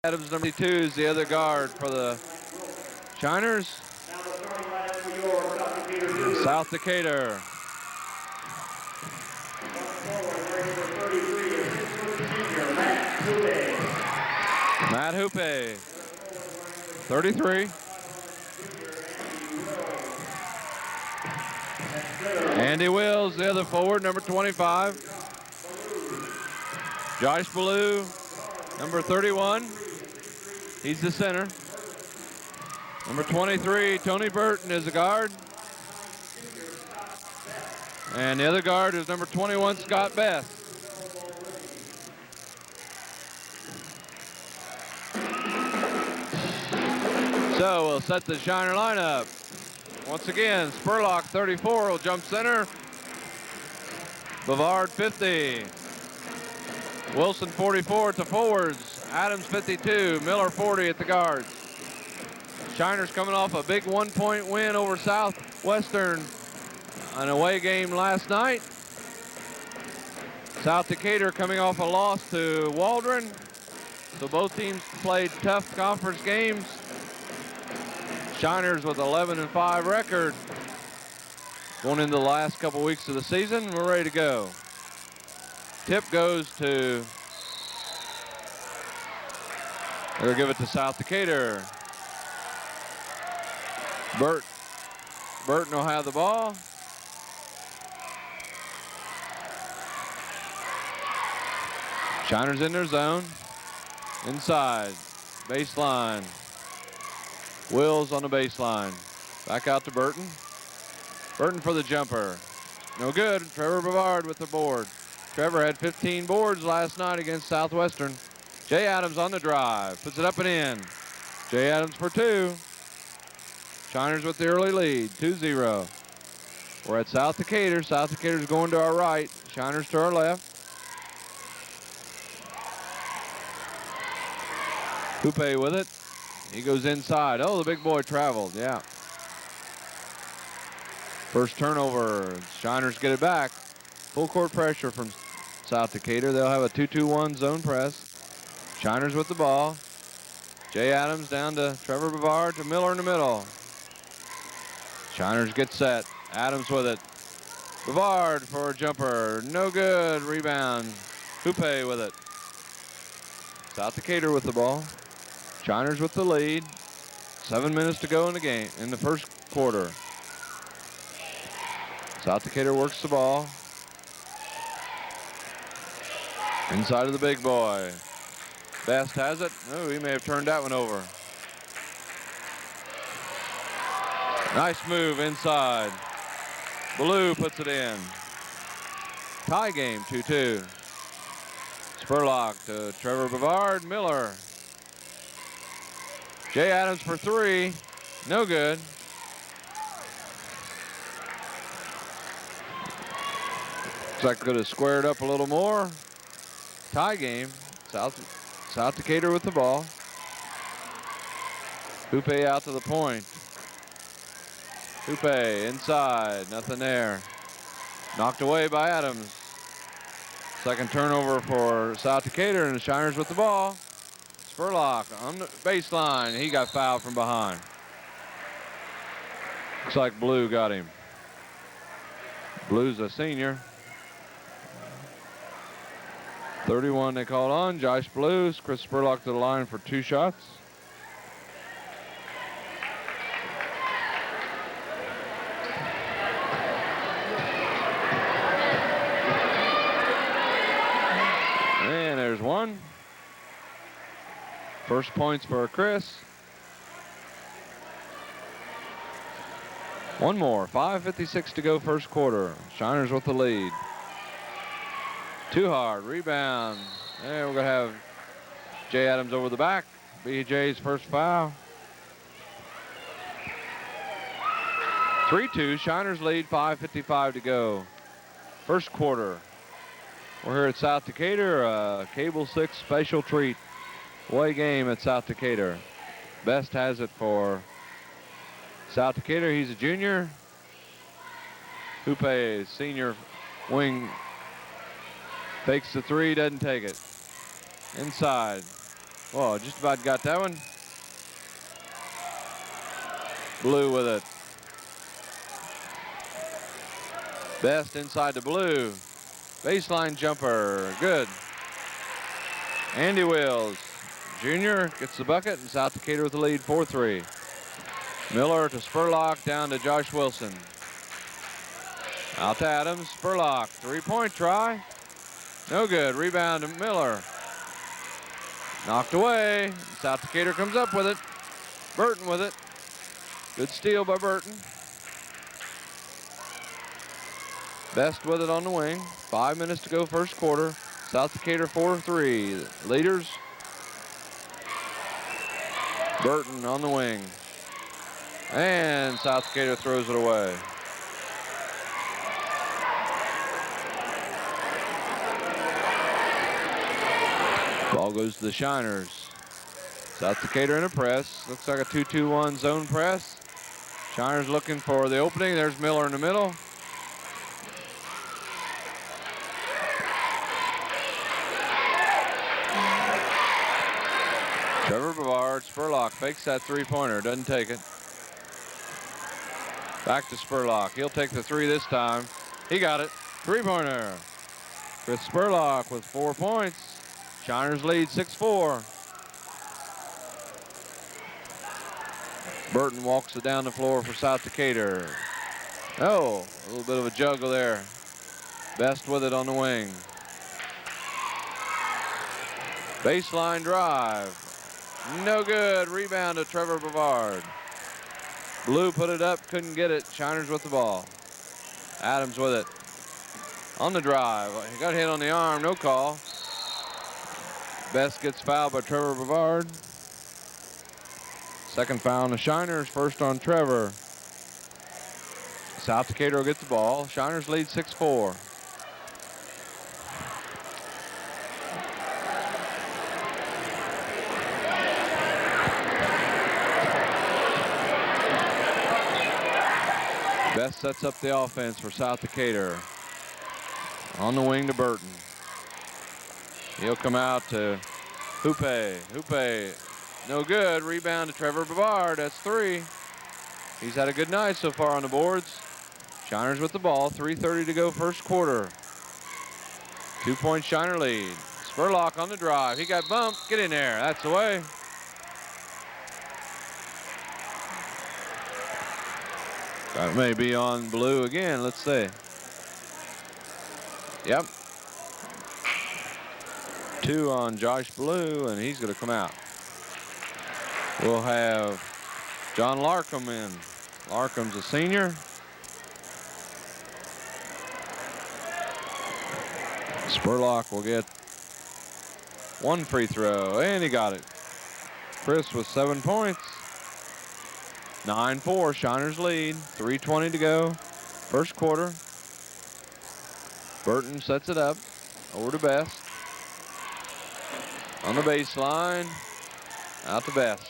Adams, number 2, is the other guard for the Shiners. South Decatur. Matt Hoope, 33. Andy Wills, the other forward, number 25. Josh Ballou, number 31. He's the center. Number 23, Tony Burton is the guard. And the other guard is number 21, Scott Best. So we'll set the Shiner lineup. Once again, Spurlock, 34, will jump center. Bavard, 50. Wilson, 44 at the forwards. Adams, 52. Miller, 40 at the guards. Shiners coming off a big 1-point win over Southwestern, an away game last night. South Decatur coming off a loss to Waldron. So both teams played tough conference games. Shiners with 11-5 record. Going into the last couple weeks of the season, we're ready to go. Tip goes to, they'll give it to South Decatur. Burton will have the ball. Shiners in their zone. Inside, baseline. Wills on the baseline. Back out to Burton. Burton for the jumper. No good. Trevor Bavard with the board. Trevor had 15 boards last night against Southwestern. Jay Adams on the drive. Puts it up and in. Jay Adams for 2. Shiners with the early lead, 2-0. We're at South Decatur. South Decatur's going to our right. Shiners to our left. Coupe with it. He goes inside. Oh, the big boy traveled, yeah. First turnover. Shiners get it back. Full court pressure from South Decatur. They'll have a 2-2-1 zone press. Shiners with the ball. Jay Adams down to Trevor Bavard to Miller in the middle. Shiners get set. Adams with it. Bavard for a jumper. No good. Rebound. Coupe with it. South Decatur with the ball. Shiners with the lead. 7 minutes to go in the game, in the first quarter. South Decatur works the ball. Inside of the big boy. Best has it. Oh, he may have turned that one over. Nice move inside. Ballou puts it in. Tie game, 2-2. Spurlock to Trevor Bavard. Miller. Jay Adams for 3. No good. Looks like could have squared up a little more. Tie game. South Decatur with the ball. Coupe out to the point. Coupe inside. Nothing there. Knocked away by Adams. Second turnover for South Decatur, and the Shiners with the ball. Spurlock on the baseline. He got fouled from behind. Looks like Blue got him. Blue's a senior. 31 they called on. Josh Blues. Chris Spurlock to the line for 2 shots. And there's one. First points for Chris. One more. 5:56 to go first quarter. Shiners with the lead. Too hard. Rebound. There we're going to have Jay Adams over the back. BJ's first foul. 3-2. Shiners lead. 5:55 to go. First quarter. We're here at South Decatur. Cable 6 special treat. Away game at South Decatur. Best has it for South Decatur. He's a junior. Coupe, senior wing, fakes the 3, doesn't take it. Inside. Whoa, just about got that one. Blue with it. Best inside the blue. Baseline jumper, good. Andy Wills, Jr. gets the bucket, and South Decatur with the lead, 4-3. Miller to Spurlock, down to Josh Wilson. Out to Adams, Spurlock, three-point try. No good, rebound to Miller. Knocked away, South Decatur comes up with it. Burton with it. Good steal by Burton. Best with it on the wing. 5 minutes to go first quarter. South Decatur 4-3. Leaders. Burton on the wing. And South Decatur throws it away. Ball goes to the Shiners. South Decatur in a press. Looks like a 2-2-1 zone press. Shiners looking for the opening. There's Miller in the middle. Trevor Bavard, Spurlock fakes that three-pointer, doesn't take it. Back to Spurlock. He'll take the three this time. He got it. Three-pointer. Chris Spurlock with 4 points. Shiners lead 6-4. Burton walks it down the floor for South Decatur. Oh, a little bit of a juggle there. Best with it on the wing. Baseline drive. No good. Rebound to Trevor Bavard. Blue put it up, couldn't get it. Shiners with the ball. Adams with it. On the drive. He got hit on the arm, no call. Best gets fouled by Trevor Bavard. Second foul on the Shiners, first on Trevor. South Decatur will get the ball. Shiners lead 6-4. Best sets up the offense for South Decatur. On the wing to Burton. He'll come out to Hoope. Hoope, no good. Rebound to Trevor Bavard. That's three. He's had a good night so far on the boards. Shiners with the ball. 3:30 to go first quarter. 2-point Shiner lead. Spurlock on the drive. He got bumped. Get in there. That's the way. That may be on Blue again. Let's see. Yep. 2 on Josh Blue, and he's going to come out. We'll have John Larkham in. Larkham's a senior. Spurlock will get 1 free throw, and he got it. Chris with 7 points. 9-4, Shiners lead. 3:20 to go. First quarter. Burton sets it up. Over to Best. On the baseline. Out to Best.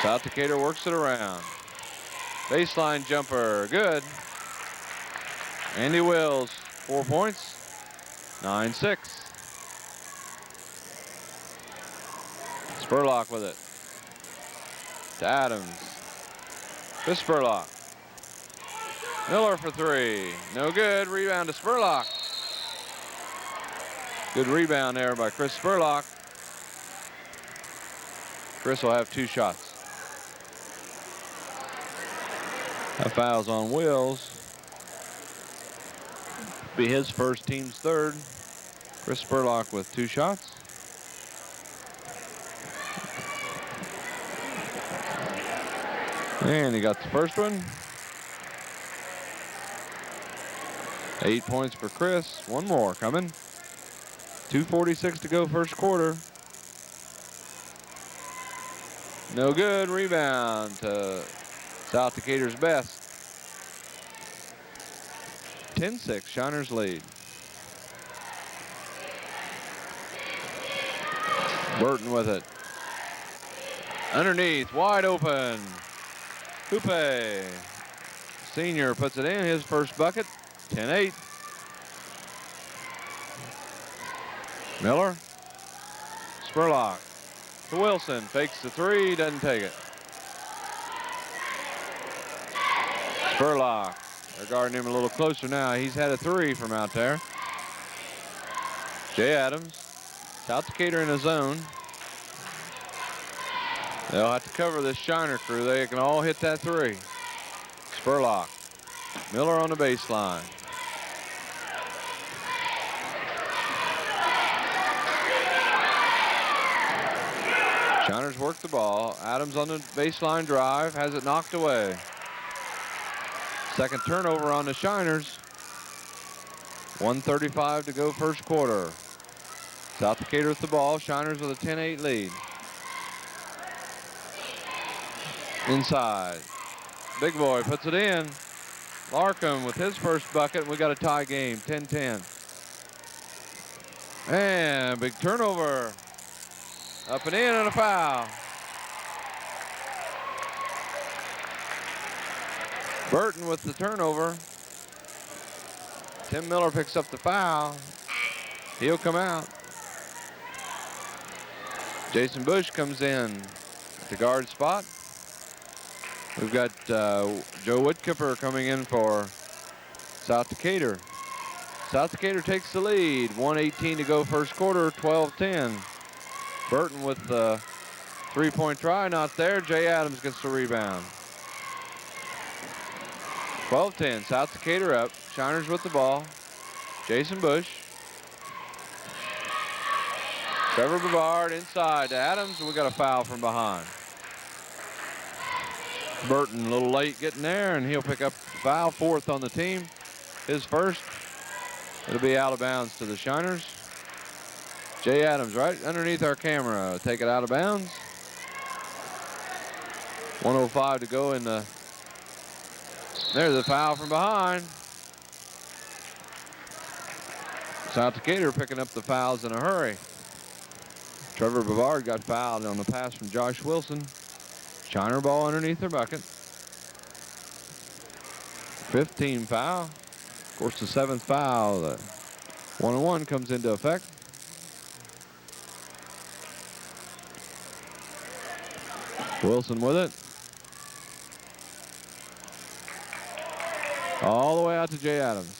South Decatur works it around. Baseline jumper. Good. Andy Wills, 4 points. 9-6. Spurlock with it. To Adams. To Spurlock. Miller for 3. No good. Rebound to Spurlock. Good rebound there by Chris Spurlock. Chris will have 2 shots. That foul's on Wills. Be his first, team's third. Chris Spurlock with 2 shots. And he got the first one. 8 points for Chris. 1 more coming. 2:46 to go first quarter. No good. Rebound to South Decatur's Best. 10-6, Shiners lead. Burton with it. Underneath, wide open. Hoope. Senior puts it in, his first bucket. 10-8. Miller. Spurlock to Wilson. Fakes the three, doesn't take it. Spurlock. They're guarding him a little closer now. He's had a three from out there. Jay Adams. South Decatur in a zone. They'll have to cover this Shiner crew. They can all hit that three. Spurlock. Miller on the baseline. Shiners work the ball. Adams on the baseline drive. Has it knocked away. Second turnover on the Shiners. 1:35 to go first quarter. South Decatur with the ball. Shiners with a 10-8 lead. Inside. Big boy puts it in. Larkham with his first bucket. We got a tie game, 10-10. And big turnover. Up and in and a foul. Burton with the turnover. Tim Miller picks up the foul. He'll come out. Jason Bush comes in at the guard spot. We've got Joe Woodkipper coming in for South Decatur. South Decatur takes the lead. 1:18 to go first quarter, 12-10. Burton with the three-point try, not there. Jay Adams gets the rebound. 12-10, South Decatur up. Shiners with the ball. Jason Bush. Trevor Bavard inside to Adams. We got a foul from behind. Burton a little late getting there, and he'll pick up the foul, fourth on the team. His first. It'll be out of bounds to the Shiners. Jay Adams right underneath our camera. Take it out of bounds. 1:05 to go in the. There's the foul from behind. South Decatur picking up the fouls in a hurry. Trevor Bavard got fouled on the pass from Josh Wilson. Shiner ball underneath their bucket. 15 foul. Of course, the 7th foul. The 1-on-1 comes into effect. Wilson with it. All the way out to Jay Adams.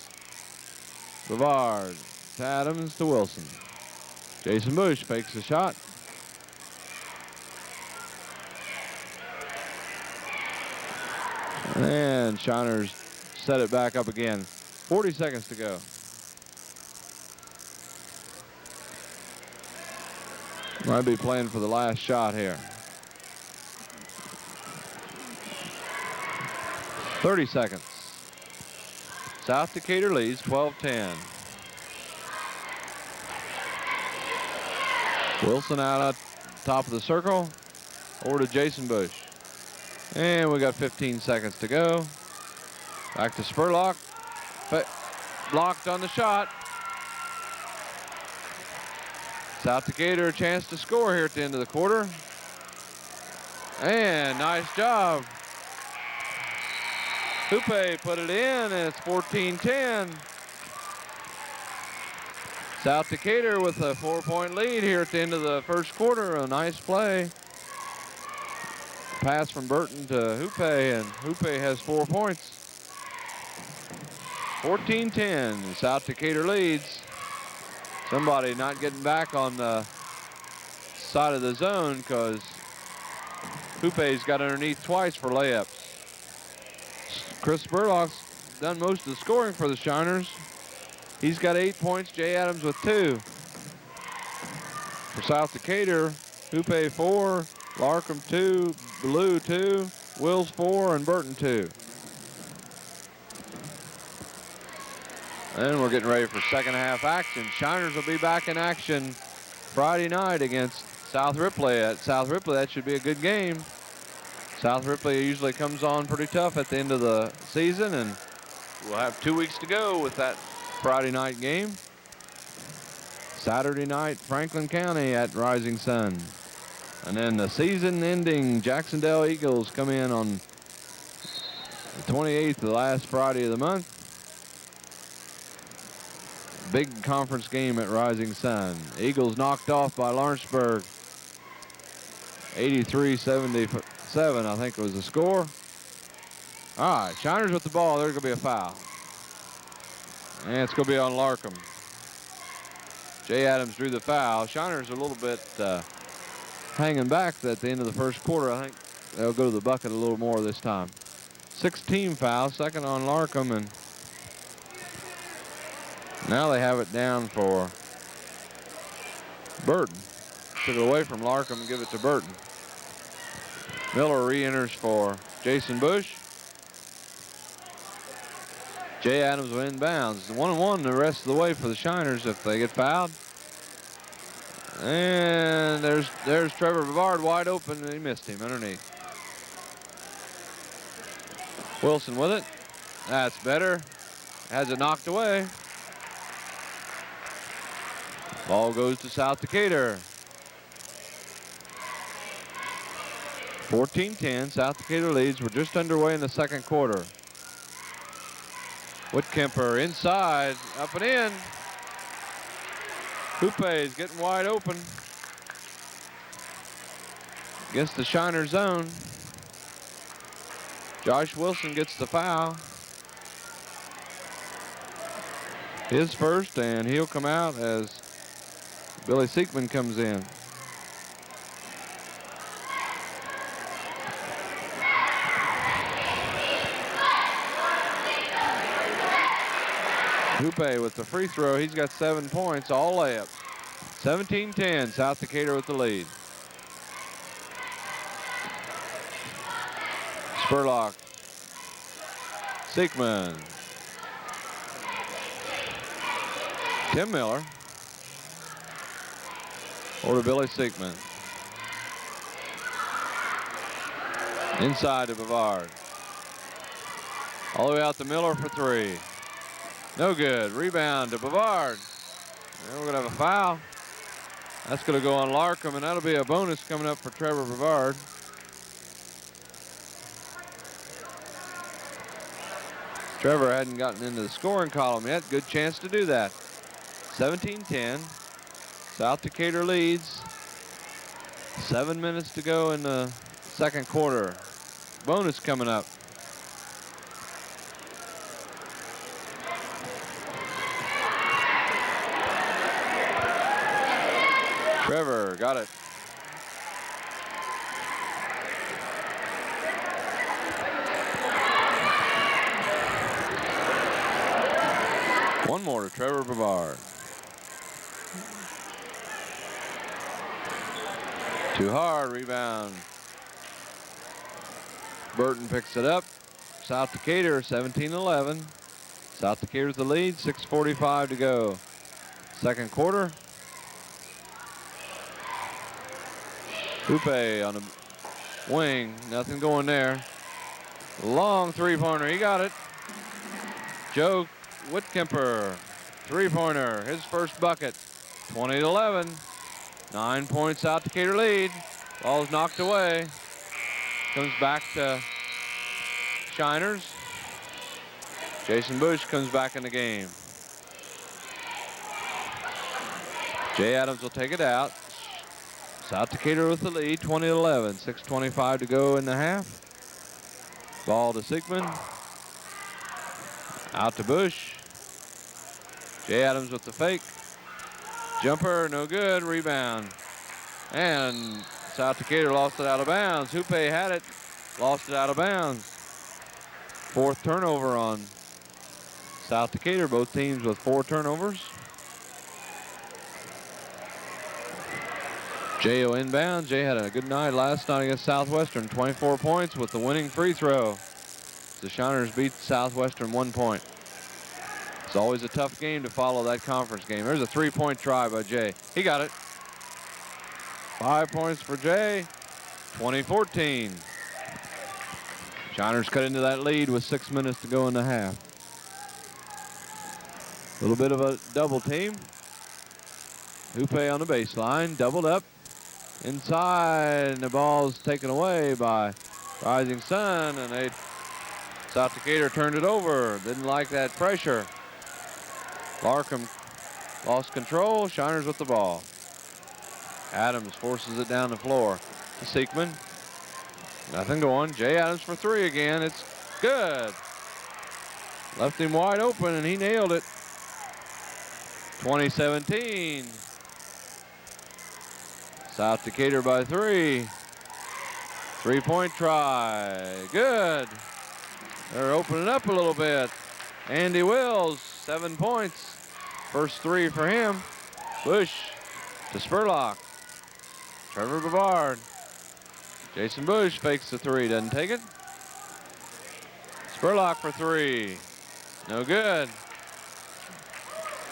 Bavard to Adams to Wilson. Jason Bush fakes the shot. And Shiners set it back up again. 40 seconds to go. Might be playing for the last shot here. 30 seconds. South Decatur leads 12-10. Wilson out at top of the circle. Over to Jason Bush. And we got 15 seconds to go. Back to Spurlock. Blocked on the shot. South Decatur a chance to score here at the end of the quarter. And nice job. Hoope put it in, and it's 14-10. South Decatur with a 4-point lead here at the end of the first quarter. A nice play. Pass from Burton to Hoope, and Hoope has 4 points. 14-10, South Decatur leads. Somebody not getting back on the side of the zone because Hoope's got underneath twice for layups. Chris Spurlock's done most of the scoring for the Shiners. He's got 8 points, Jay Adams with 2. For South Decatur, Hoope 4, Larkham 2, Blue 2, Wills 4, and Burton 2. And we're getting ready for second half action. Shiners will be back in action Friday night against South Ripley. At South Ripley, that should be a good game. South Ripley usually comes on pretty tough at the end of the season, and we'll have 2 weeks to go with that Friday night game. Saturday night, Franklin County at Rising Sun. And then the season-ending Jacksonville Eagles come in on the 28th, the last Friday of the month. big conference game at Rising Sun. Eagles knocked off by Lawrenceburg. 83-77, I think was the score. All right, Shiners with the ball. There's going to be a foul. And it's going to be on Larkham. Jay Adams drew the foul. Shiners are a little bit hanging back at the end of the first quarter. I think they'll go to the bucket a little more this time. 6-team foul, second on Larkham, and now they have it down for Burton. Took it away from Larkham and give it to Burton. Miller re-enters for Jason Bush. Jay Adams will inbounds. 1-1 the rest of the way for the Shiners if they get fouled. And there's Trevor Bavard wide open, and he missed him underneath. Wilson with it. That's better. Has it knocked away. Ball goes to South Decatur. 14-10. South Decatur leads. We're just underway in the second quarter. Whitkemper inside, up and in. Hoope is getting wide open against the Shiner zone. Josh Wilson gets the foul. His first, and he'll come out as Billy Seekman comes in. Hoope with the free throw. He's got 7 points, all layups. 17-10, South Decatur with the lead. Spurlock. Seekman. Tim Miller. Over to Billy Seekman. Inside to Bavard. All the way out to Miller for three. No good. Rebound to Bavard. And we're going to have a foul. That's going to go on Larkham, and that'll be a bonus coming up for Trevor Bavard. Trevor hadn't gotten into the scoring column yet. Good chance to do that. 17-10. South Decatur leads. 7 minutes to go in the second quarter. Bonus coming up. Trevor got it. One more to Trevor Bavard. Too hard, rebound. Burton picks it up. South Decatur 17-11. South Decatur's the lead, 6:45 to go. Second quarter. Hoope on the wing, nothing going there. Long three-pointer, he got it. Joe Whitkemper, three-pointer, his first bucket. 20-11. 9 points South Decatur lead. Ball's knocked away. Comes back to Shiners. Jason Bush comes back in the game. Jay Adams will take it out. South Decatur with the lead, 20-11. 6:25 to go in the half. Ball to Seekman. Out to Bush. Jay Adams with the fake. Jumper, no good. Rebound. And South Decatur lost it out of bounds. Hoope had it. Lost it out of bounds. Fourth turnover on South Decatur. Both teams with 4 turnovers. Jay will inbound. Jay had a good night last night against Southwestern. 24 points with the winning free throw. The Shiners beat Southwestern 1 point. It's always a tough game to follow that conference game. There's a 3-point try by Jay. He got it. 5 points for Jay. 20-14. Shiners cut into that lead with 6 minutes to go in the half. A little bit of a double team. Hoope on the baseline, doubled up. Inside, and the ball's taken away by Rising Sun, and South Decatur turned it over. Didn't like that pressure. Larkham Lost control. Shiners with the ball. Adams forces it down the floor to Seekman. Nothing going. Jay Adams for three again. It's good. Left him wide open, and he nailed it. 20-17. South Decatur by three. Three-point try. Good. They're opening up a little bit. Andy Wills, 7 points. First three for him. Bush to Spurlock. Trevor Bavard. Jason Bush fakes the three, doesn't take it. Spurlock for three. No good.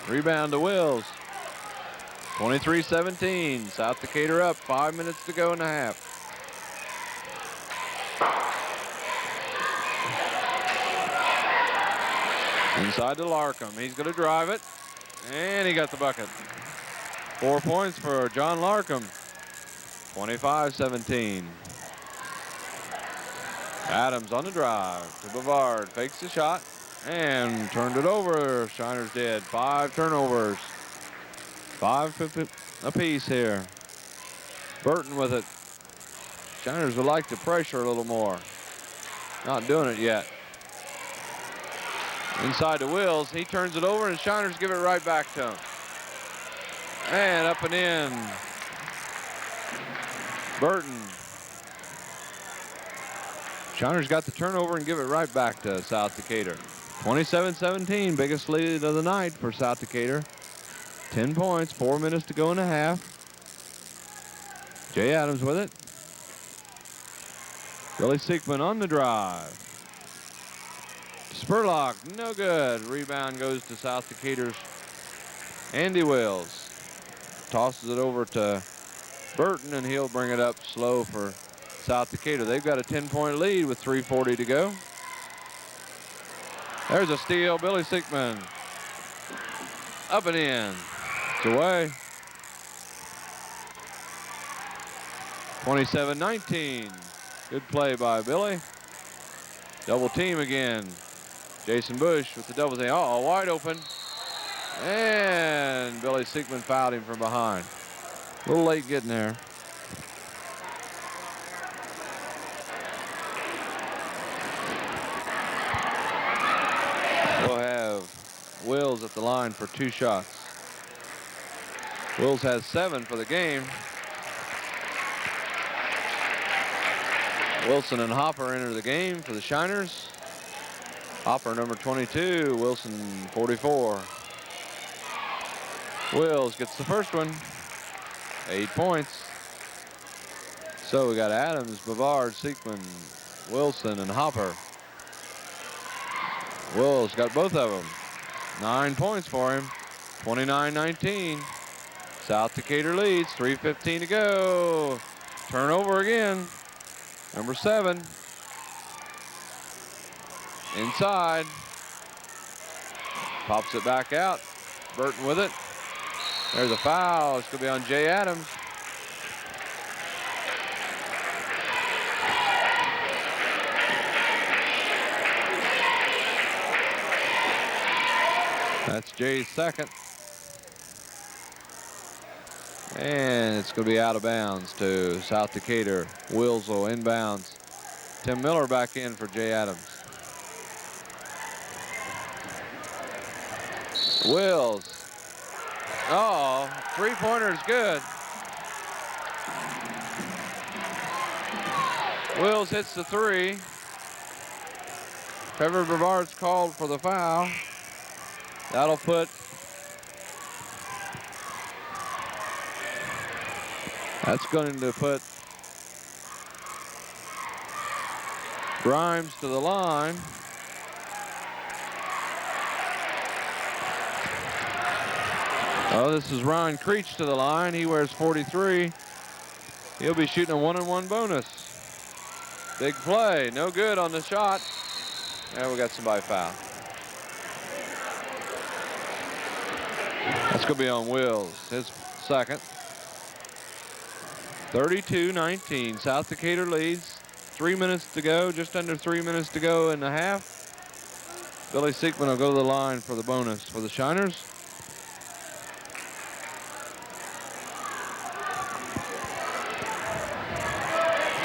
Rebound to Wills. 23-17. South Decatur up. 5 minutes to go in the half. Inside to Larkham. He's going to drive it. And he got the bucket. 4 points for John Larkham. 25-17. Adams on the drive to Bavard. Fakes the shot and turned it over. Shiners did. 5 turnovers. 5 apiece here. Burton with it. Shiners would like to pressure a little more. Not doing it yet. Inside to Wills. He turns it over and Shiners give it right back to him. And up and in. Burton. Shiners got the turnover and give it right back to South Decatur. 27-17, biggest lead of the night for South Decatur. 10 points, 4 minutes to go in the half. Jay Adams with it. Billy Seekman on the drive. Spurlock, no good. Rebound goes to South Decatur's Andy Wills. Tosses it over to Burton, and he'll bring it up slow for South Decatur. They've got a 10-point lead with 3:40 to go. There's a steal. Billy Seekman. Up and in. It's away. 27-19. Good play by Billy. Double team again. Jason Bush with the double team. Uh-oh, wide open. And Billy Seekman fouled him from behind. A little late getting there. We'll have Wills at the line for 2 shots. Wills has 7 for the game. Wilson and Hopper enter the game for the Shiners. Hopper number 22, Wilson 44. Wills gets the first one. 8 points. So we got Adams, Bavard, Seekman, Wilson, and Hopper. Wills got both of them. 9 points for him. 29-19. South Decatur leads. 3:15 to go. Turnover again. Number 7. Inside. Pops it back out. Burton with it. There's a foul. It's going to be on Jay Adams. That's Jay's second. And it's going to be out of bounds to South Decatur. Wills will inbounds. Tim Miller back in for Jay Adams. Wills. Oh, 3-pointer is good. Wills hits the 3. Trevor Bavard's called for the foul. That'll put Grimes to the line. Oh, this is Ryan Creech to the line. He wears 43. He'll be shooting a 1-on-1 bonus. Big play. No good on the shot. There we got somebody fouled. That's going to be on Wills, his second. 32-19. South Decatur leads. 3 minutes to go, just under 3 minutes to go in the half. Billy Seekman will go to the line for the bonus for the Shiners.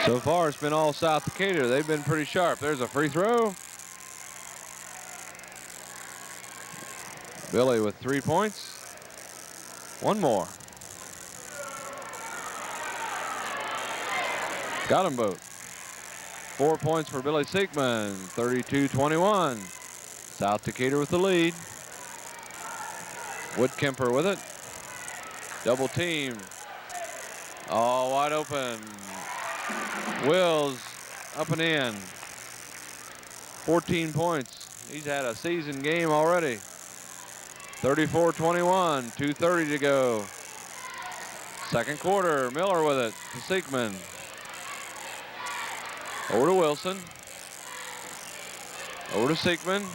So far, it's been all South Decatur. They've been pretty sharp. There's a free throw. Billy with 3 points. One more. Got them both. 4 points for Billy Siegman. 32-21. South Decatur with the lead. Woodkemper with it. Double team. All wide open. Wills up and in. 14 points. He's had a season game already. 34-21. 2:30 to go. Second quarter. Miller with it to Siegman. Over to Wilson. Over to Siegman.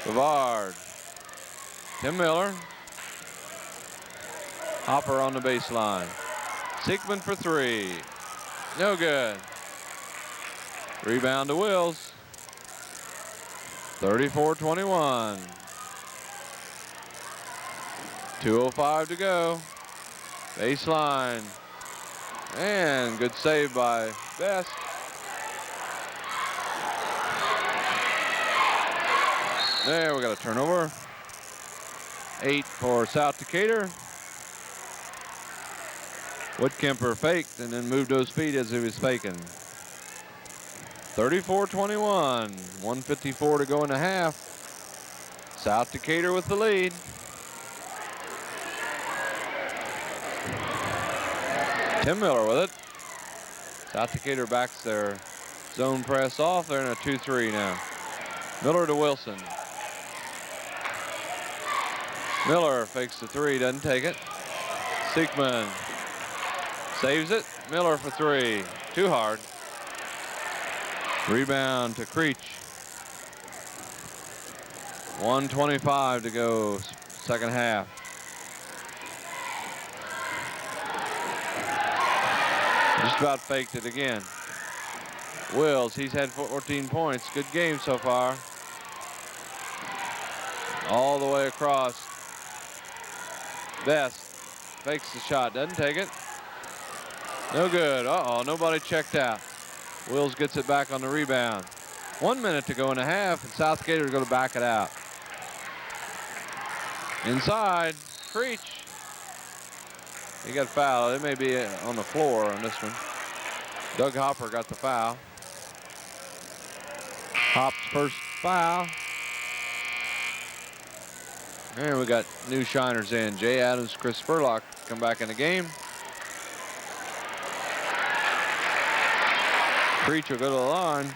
Bavard. Tim Miller. Hopper on the baseline. Siegman for 3. No good. Rebound to Wills. 34-21. 2:05 to go. Baseline. And good save by Best. There, we got a turnover. 8 for South Decatur. Woodkemper faked and then moved to his feet as he was faking. 34-21. 1:54 to go in the half. South Decatur with the lead. Tim Miller with it. South Decatur backs their zone press off. They're in a 2-3 now. Miller to Wilson. Miller fakes the 3, doesn't take it. Siegman saves it. Miller for 3. Too hard. Rebound to Creech. 1:25 to go, second half. Just about faked it again. Wills, he's had 14 points. Good game so far. All the way across. Best fakes the shot, doesn't take it. No good. Uh-oh, nobody checked out. Wills gets it back on the rebound. 1 minute to go in the half, and South Decatur is going to back it out. Inside, Creech. He got fouled. It may be on the floor on this one. Doug Hopper got the foul. Hop's first foul. And we got new shiners in. Jay Adams, Chris Spurlock come back in the game. Creech will go to the line.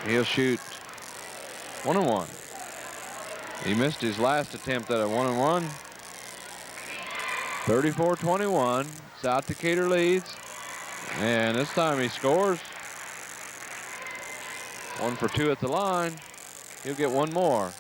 He'll shoot 1-1. He missed his last attempt at a 1-1. 34-21. South Decatur leads. And this time he scores. 1 for 2 at the line. He'll get one more.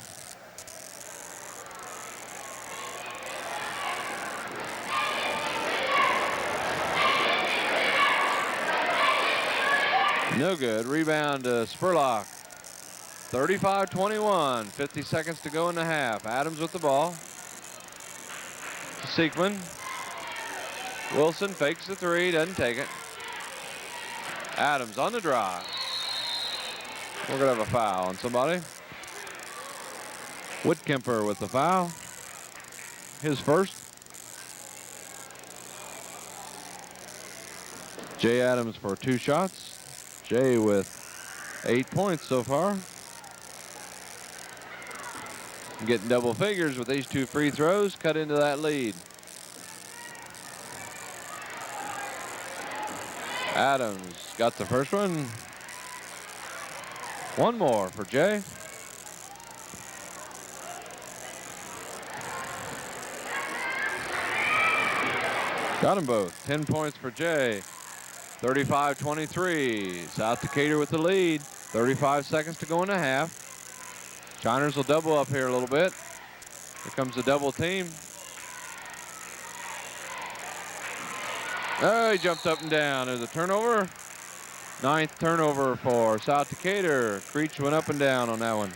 No good. Rebound to Spurlock. 35-21. 50 seconds to go in the half. Adams with the ball. Siegman. Wilson fakes the 3. Doesn't take it. Adams on the drive. We're going to have a foul on somebody. Woodkemper with the foul. His first. Jay Adams for 2 shots. Jay with 8 points so far. Getting double figures with these 2 free throws. Cut into that lead. Adams got the first one. One more for Jay. Got them both. 10 points for Jay. 35-23. South Decatur with the lead. 35 seconds to go in the half. Shiners will double up here a little bit. Here comes the double team. Oh, he jumped up and down. There's a turnover. 9th turnover for South Decatur. Creech went up and down on that one.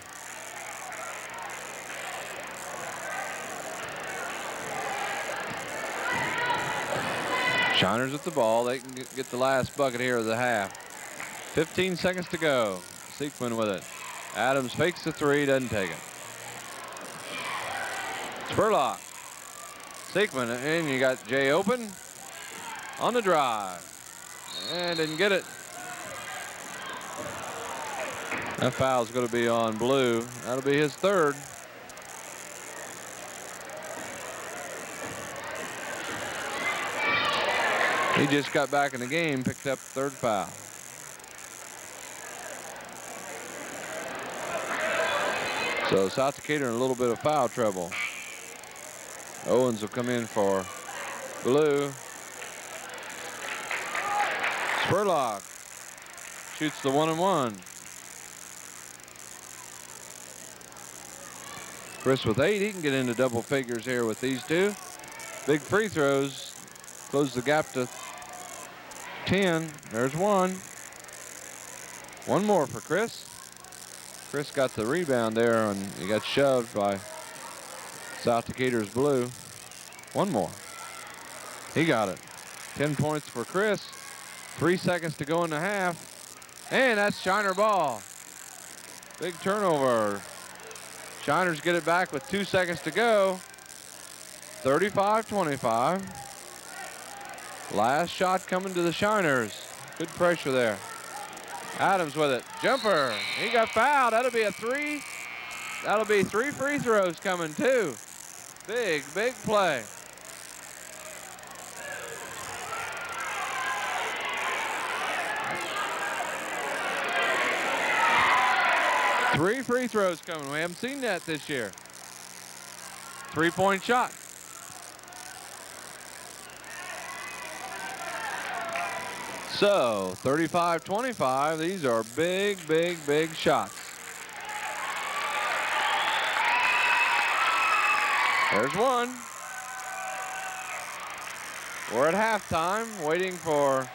Shiners with the ball. They can get the last bucket here of the half. 15 seconds to go. Seekman with it. Adams fakes the three, doesn't take it. Spurlock. Seekman, and you got Jay open on the drive. And didn't get it. That foul's going to be on Blue. That'll be his third. He just got back in the game, picked up third foul. So South Decatur in a little bit of foul trouble. Owens will come in for Blue. Spurlock shoots the 1-and-1. Chris with 8. He can get into double figures here with these two. Big free throws. Close the gap to 10. There's one. One more for Chris. Chris got the rebound there, and he got shoved by South Decatur's Blue. One more. He got it. 10 points for Chris. 3 seconds to go in the half. And that's Shiner ball. Big turnover. Shiners get it back with 2 seconds to go. 35-25. Last shot coming to the Shiners. Good pressure there. Adams with it. Jumper. He got fouled. That'll be a 3. That'll be 3 free throws coming too. Big play. Three free throws coming. We haven't seen that this year. 3-point shot. So 35-25. These are big shots. There's one. We're at halftime waiting for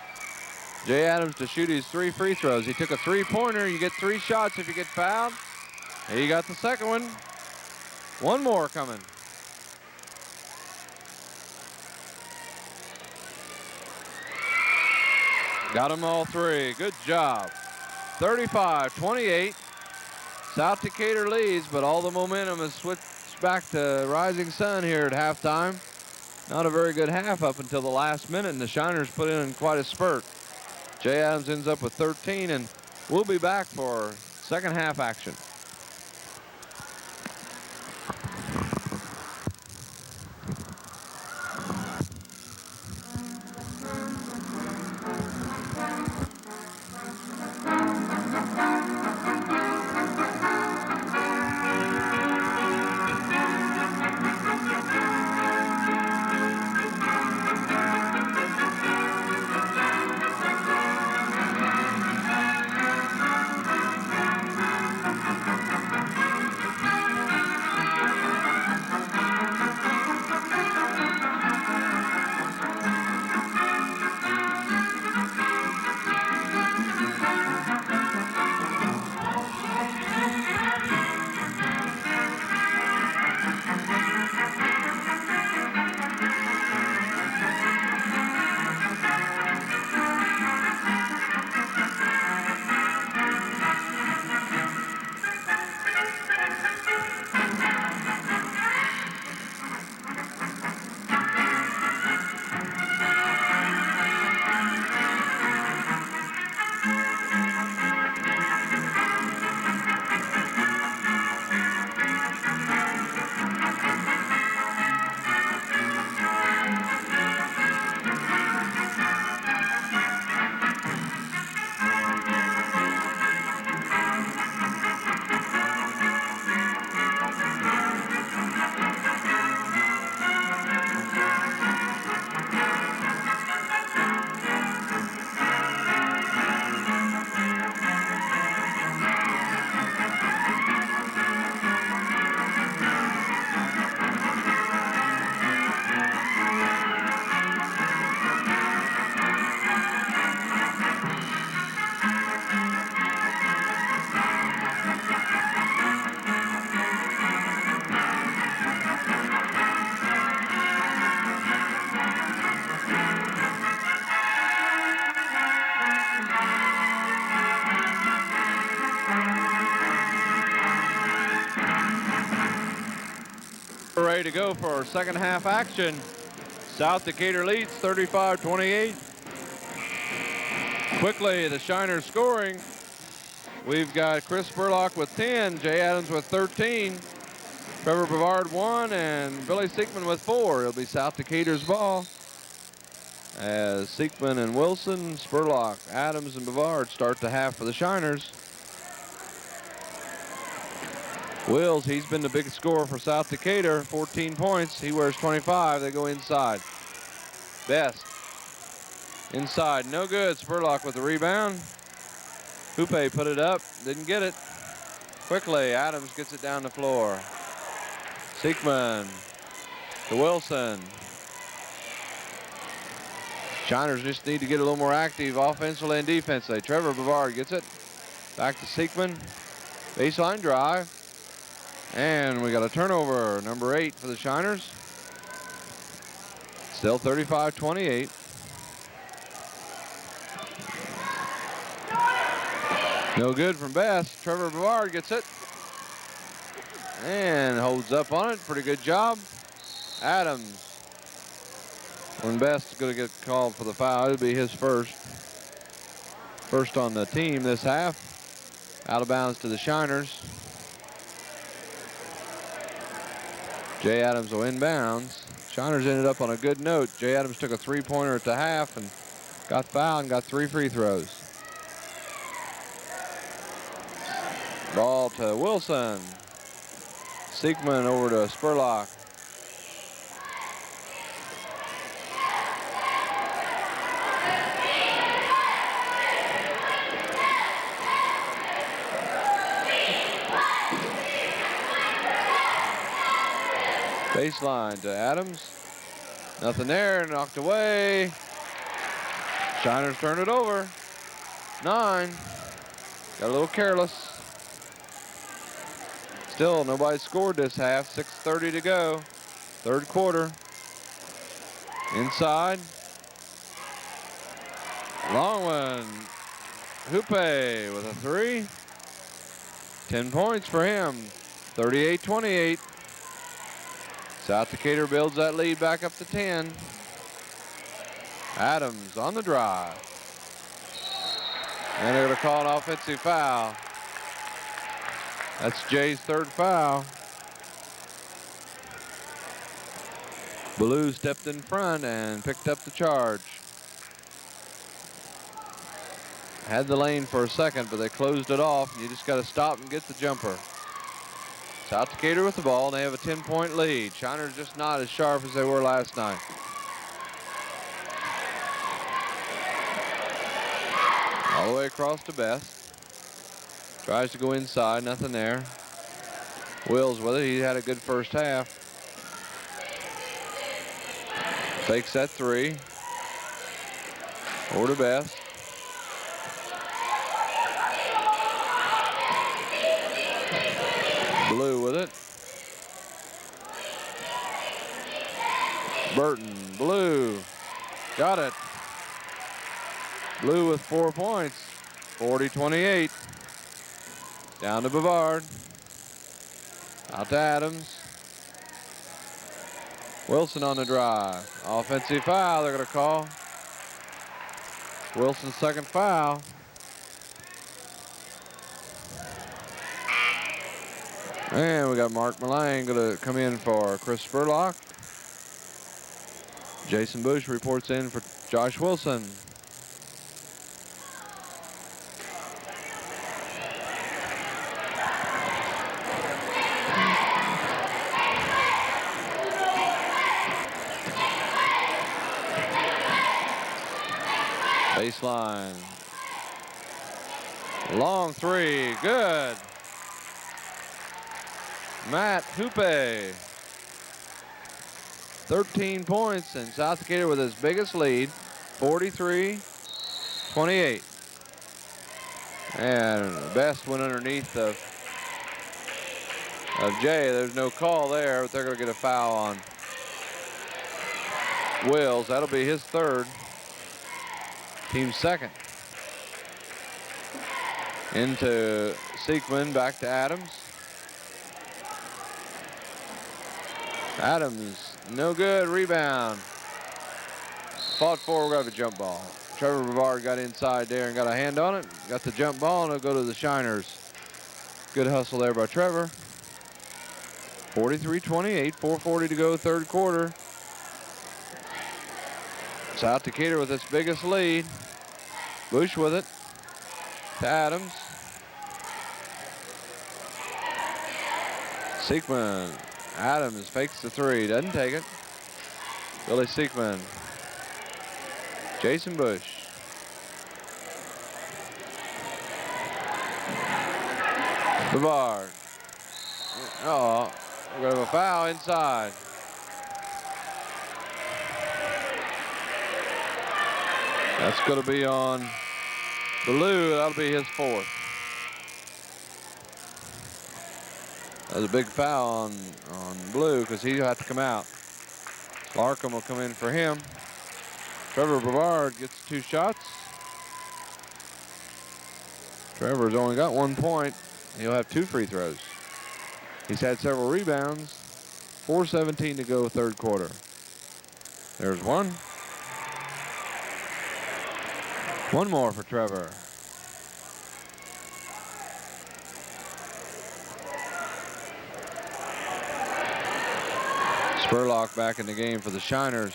Jay Adams to shoot his 3 free throws. He took a 3-pointer. You get 3 shots if you get fouled. He got the second one. One more coming. Got them all 3. Good job. 35-28. South Decatur leads, but all the momentum has switched back to Rising Sun here at halftime. Not a very good half up until the last minute, and the Shiners put in quite a spurt. Jay Adams ends up with 13, and we'll be back for second half action. ready to go for our second half action. South Decatur leads 35-28. Quickly, the Shiners scoring. We've got Chris Spurlock with 10, Jay Adams with 13, Trevor Bavard 1, and Billy Siekman with 4. It'll be South Decatur's ball as Siekman and Wilson, Spurlock, Adams, and Bavard start the half for the Shiners. Wills, he's been the big scorer for South Decatur, 14 points. He wears 25. They go inside. Best. Inside, no good. Spurlock with the rebound. Hoope put it up, didn't get it. Quickly, Adams gets it down the floor. Siekman to Wilson. Shiners just need to get a little more active offensively and defensively. Trevor Bavard gets it. Back to Siekman. Baseline drive. And we got a turnover, number 8 for the Shiners. Still 35-28. No good from Best. Trevor Bavard gets it. And holds up on it. Pretty good job. Adams. When Best is going to get called for the foul, it'll be his first. First on the team this half. Out of bounds to the Shiners. Jay Adams will inbounds. Shiners ended up on a good note. Jay Adams took a three-pointer at the half and got fouled and got 3 free throws. Ball to Wilson. Siekman over to Spurlock. Baseline to Adams. Nothing there, knocked away. Shiners turn it over. 9. Got a little careless. Still, nobody scored this half. 6:30 to go. Third quarter. Inside. Long one. Hoope with a 3. 10 points for him. 38-28. South Decatur builds that lead back up to 10. Adams on the drive. And they're going to call an offensive foul. That's Jay's 3rd foul. Blue stepped in front and picked up the charge. Had the lane for a second, but they closed it off. You just got to stop and get the jumper. South Decatur with the ball, and they have a 10-point lead. Shiners just not as sharp as they were last night. All the way across to Best. Tries to go inside, nothing there. Wills with it, he had a good first half. Fakes that 3. Over to Best. Blue with it. Burton, Blue, got it. Blue with 4 points, 40-28. Down to Bavard. Out to Adams. Wilson on the drive. Offensive foul they're going to call. Wilson's 2nd foul. And we got Mark Mullane going to come in for Chris Spurlock. Jason Bush reports in for Josh Wilson. Baseline. Long 3, good. Matt Hoope. 13 points, and South Decatur with his biggest lead, 43-28. And Best went underneath of Jay. There's no call there, but they're going to get a foul on Wills. That'll be his 3rd. Team's 2nd. Into Siekman, back to Adams. Adams, no good, rebound. Fought for, we're going to have a jump ball. Trevor Brevard got inside there and got a hand on it. Got the jump ball, and it'll go to the Shiners. Good hustle there by Trevor. 43-28, 4:40 to go, third quarter. South Decatur with its biggest lead. Bush with it to Adams. Seekman. Adams fakes the three, doesn't take it. Billy Seekman. Jason Bush. Brevard. Oh, we're going to have a foul inside. That's going to be on Blue. That'll be his fourth. That was a big foul on Blue because he'll have to come out. Larkham will come in for him. Trevor Brevard gets 2 shots. Trevor's only got 1 point. He'll have 2 free throws. He's had several rebounds. 4:17 to go, third quarter. There's one. One more for Trevor. Spurlock back in the game for the Shiners.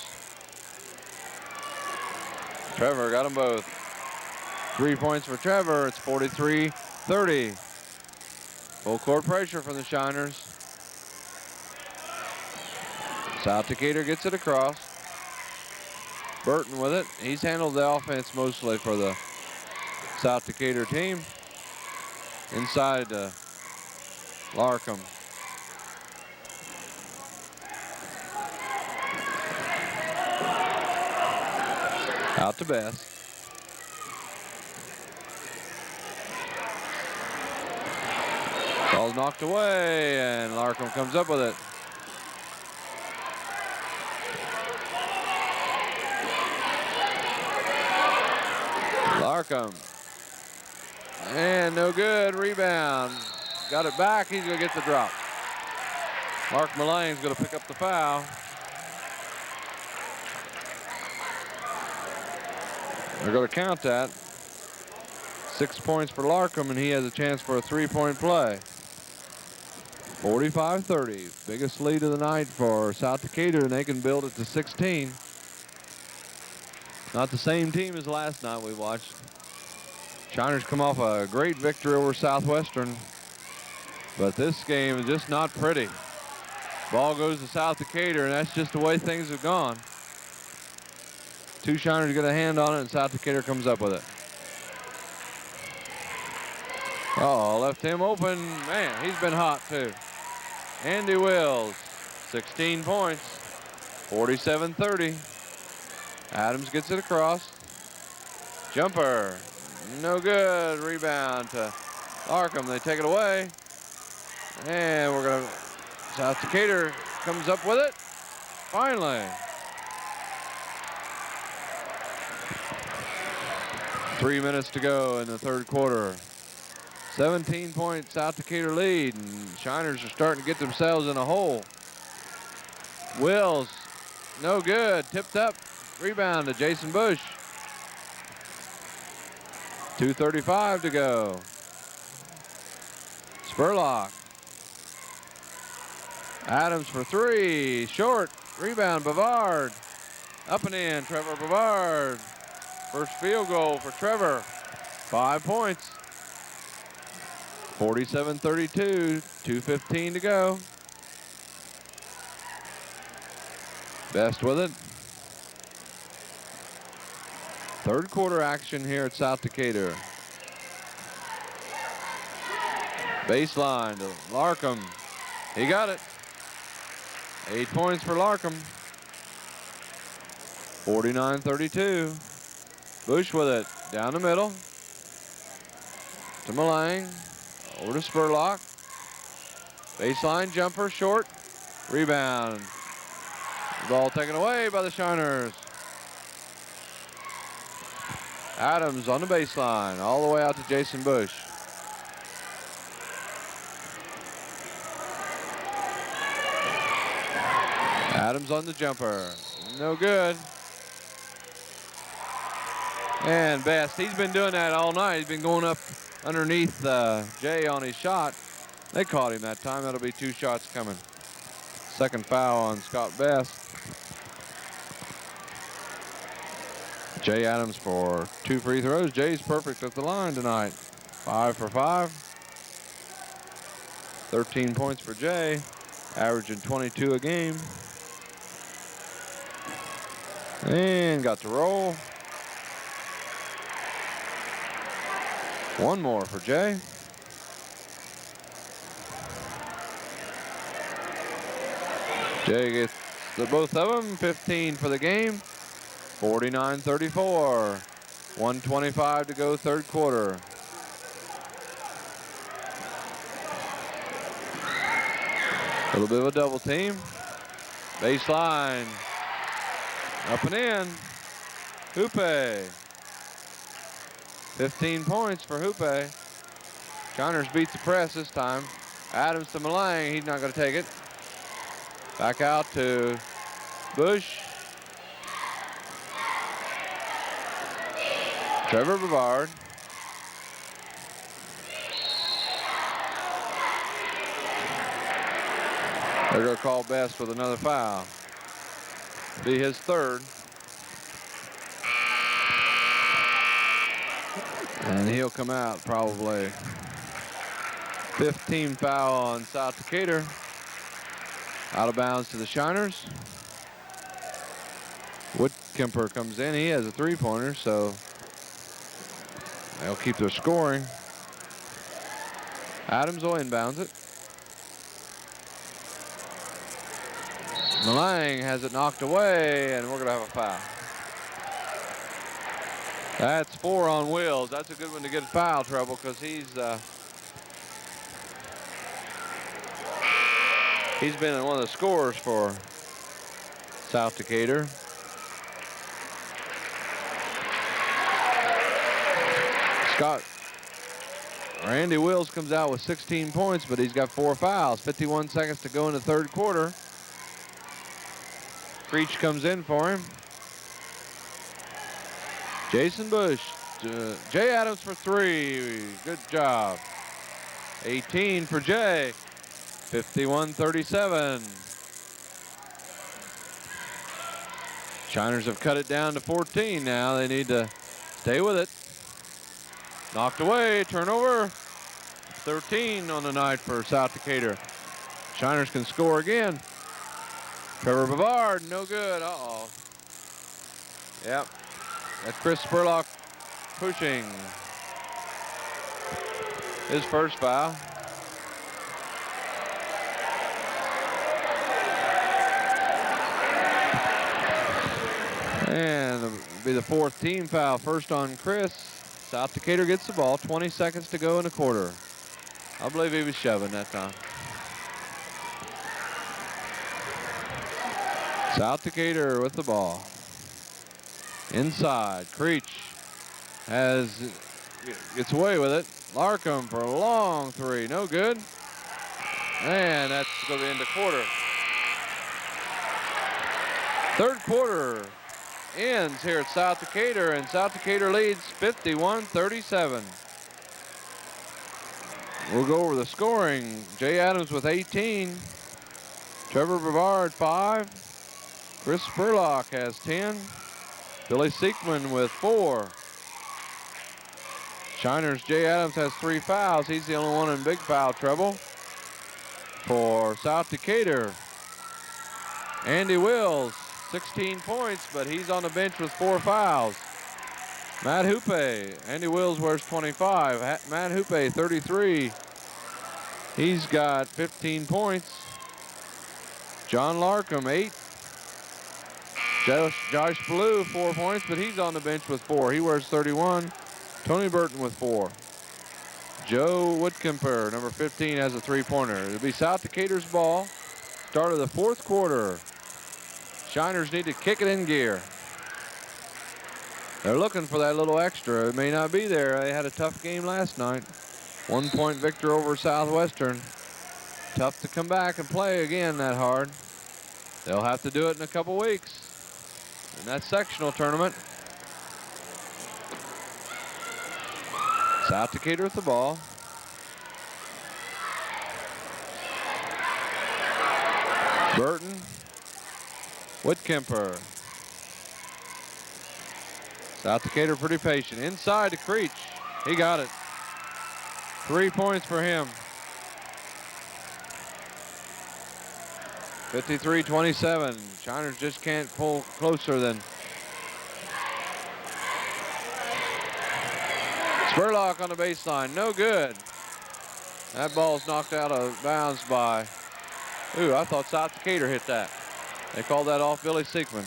Trevor got them both. 3 points for Trevor. It's 43-30. Full court pressure from the Shiners. South Decatur gets it across. Burton with it. He's handled the offense mostly for the South Decatur team. Inside to Larkham. Out to Best. Ball's knocked away, and Larkham comes up with it. Larkham. And no good. Rebound. Got it back. He's going to get the drop. Mark Mullane's going to pick up the foul. They're going to count that. 6 points for Larkham, and he has a chance for a 3-point play. 45-30. Biggest lead of the night for South Decatur, and they can build it to 16. Not the same team as last night we watched. Shiners come off a great victory over Southwestern, but this game is just not pretty. Ball goes to South Decatur, and that's just the way things have gone. 2 Shiners get a hand on it, and South Decatur comes up with it. Oh, left him open. Man, he's been hot too. Andy Wills, 16 points, 47-30. Adams gets it across. Jumper, no good. Rebound to Larkham. They take it away. And we're going to, South Decatur comes up with it. Finally. 3 minutes to go in the third quarter. 17-point South Decatur lead, and Shiners are starting to get themselves in a hole. Wills, no good. Tipped up. Rebound to Jason Bush. 2:35 to go. Spurlock. Adams for 3. Short. Rebound, Brevard. Up and in, Trevor Brevard. First field goal for Trevor. 5 points. 47-32. 2:15 to go. Best with it. Third quarter action here at South Decatur. Baseline to Larkham. He got it. 8 points for Larkham. 49-32. Bush with it. Down the middle. To Mullane. Over to Spurlock. Baseline jumper short. Rebound. Ball taken away by the Shiners. Adams on the baseline, all the way out to Jason Bush. Adams on the jumper. No good. And Best, he's been doing that all night. He's been going up underneath Jay on his shot. They caught him that time. That'll be 2 shots coming. Second foul on Scott Best. Jay Adams for 2 free throws. Jay's perfect at the line tonight. 5 for 5. 13 points for Jay, averaging 22 a game. And got to roll. 1 more for Jay. Jay gets both of them. 15 for the game. 49-34. 1:25 to go, third quarter. A little bit of a double team. Baseline. Up and in. Hoope. 15 points for Hoope. Shiners beats the press this time. Adams to Malang. He's not going to take it. Back out to Bush. Trevor Brevard. They're going to call Best with another foul. Be his 3rd. And he'll come out probably. 15 foul on South Decatur. Out of bounds to the Shiners. Woodkemper comes in. He has a 3-pointer, so they'll keep their scoring. Adams will inbounds it. Malang has it knocked away, and we're going to have a foul. That's 4 on Wills. That's a good one to get foul trouble because he's been one of the scorers for South Decatur. Randy Wills comes out with 16 points, but he's got 4 fouls. 51 seconds to go in the third quarter. Creech comes in for him. Jason Bush. Jay Adams for 3. Good job. 18 for Jay. 51-37. Shiners have cut it down to 14 now. They need to stay with it. Knocked away, turnover. 13 on the night for South Decatur. Shiners can score again. Trevor Brevard, no good. Uh-oh. Yep. That's Chris Spurlock pushing. His first foul. And it'll be the 4th team foul. First on Chris. South Decatur gets the ball. 20 seconds to go in the quarter. I believe he was shoving that time. South Decatur with the ball. Inside. Creech gets away with it. Larkham for a long 3. No good. And that's going to end the quarter. Third quarter ends here at South Decatur, and South Decatur leads 51-37. We'll go over the scoring. Jay Adams with 18. Trevor Brevard 5. Chris Spurlock has 10. Billy Seekman with 4. Shiners, Jay Adams has 3 fouls. He's the only one in big foul trouble. For South Decatur, Andy Wills, 16 points, but he's on the bench with 4 fouls. Matt Hoope, Andy Wills wears 25. Matt Hoope, 33. He's got 15 points. John Larkham, 8. Josh Blue, 4 points, but he's on the bench with 4. He wears 31. Tony Burton with 4. Joe Woodkemper, number 15, has a 3-pointer. It'll be South Decatur's ball. Start of the 4th quarter. Shiners need to kick it in gear. They're looking for that little extra. It may not be there. They had a tough game last night. 1-point victor over Southwestern. Tough to come back and play again that hard. They'll have to do it in a couple weeks in that sectional tournament. South Decatur with the ball. Burton. Whitkemper. South Decatur pretty patient. Inside to Creech. He got it. 3 points for him. 53-27. Shiners just can't pull closer than. Spurlock on the baseline. No good. That ball's knocked out of bounds by. Ooh, I thought South Decatur hit that. They called that off Billy Siegman.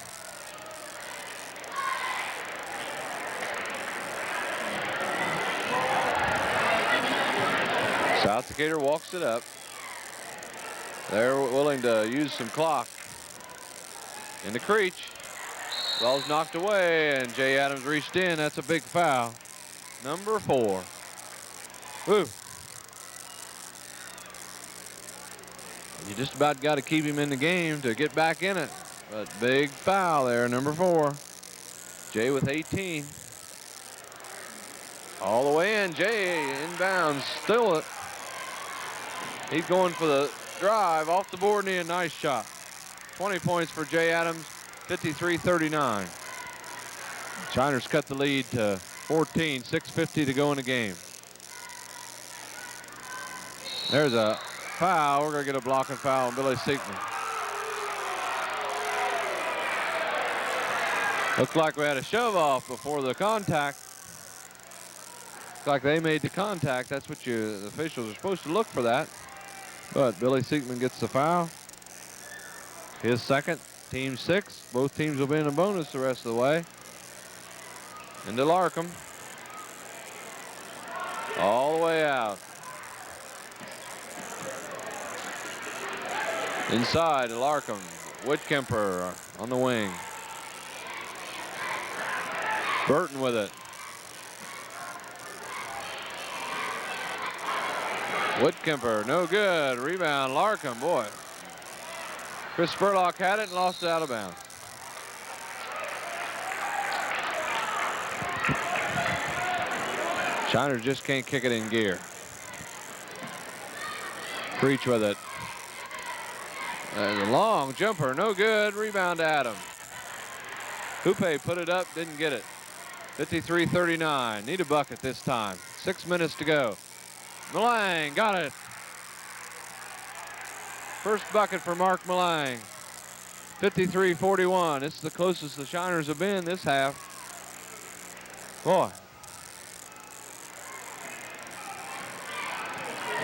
South Decatur walks it up. They're willing to use some clock. Into Creech. Ball's knocked away, and Jay Adams reached in. That's a big foul. Number 4. Woo. You just about got to keep him in the game to get back in it. But big foul there, number 4. Jay with 18. All the way in. Jay inbounds. Still it. He's going for the drive off the board and a nice shot. 20 points for Jay Adams. 53-39. Shiners cut the lead to 14. 6:50 to go in the game. There's a foul. We're going to get a blocking foul on Billy Siegman. Looked like we had a shove off before the contact. Looks like they made the contact. That's what the officials are supposed to look for that. But Billy Siegman gets the foul. His second, team 6. Both teams will be in a bonus the rest of the way. Into Larkham. All the way out. Inside to Larkham. Whitkemper on the wing. Burton with it. Whitkemper, no good. Rebound, Larkham, boy. Chris Spurlock had it and lost it out of bounds. Shiners just can't kick it in gear. Creech with it. There's a long jumper, no good. Rebound to Adams. Hoope put it up, didn't get it. 53-39. Need a bucket this time. 6 minutes to go. Malang got it. First bucket for Mark Malang. 53-41. This is the closest the Shiners have been this half. Boy.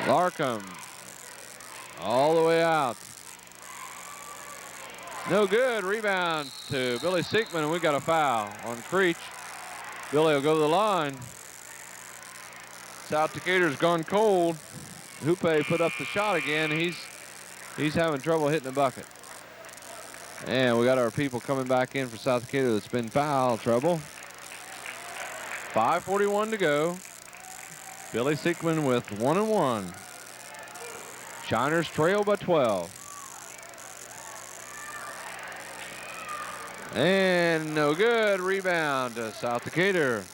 Larkham all the way out. No good. Rebound to Billy Siegman, and we got a foul on Creech. Billy will go to the line. South Decatur's gone cold. Hoope put up the shot again. He's having trouble hitting the bucket. And we got our people coming back in for South Decatur that's been foul trouble. 5:41 to go. Billy Siegman with 1-1. Shiners trail by 12. And no good. Rebound to South Decatur.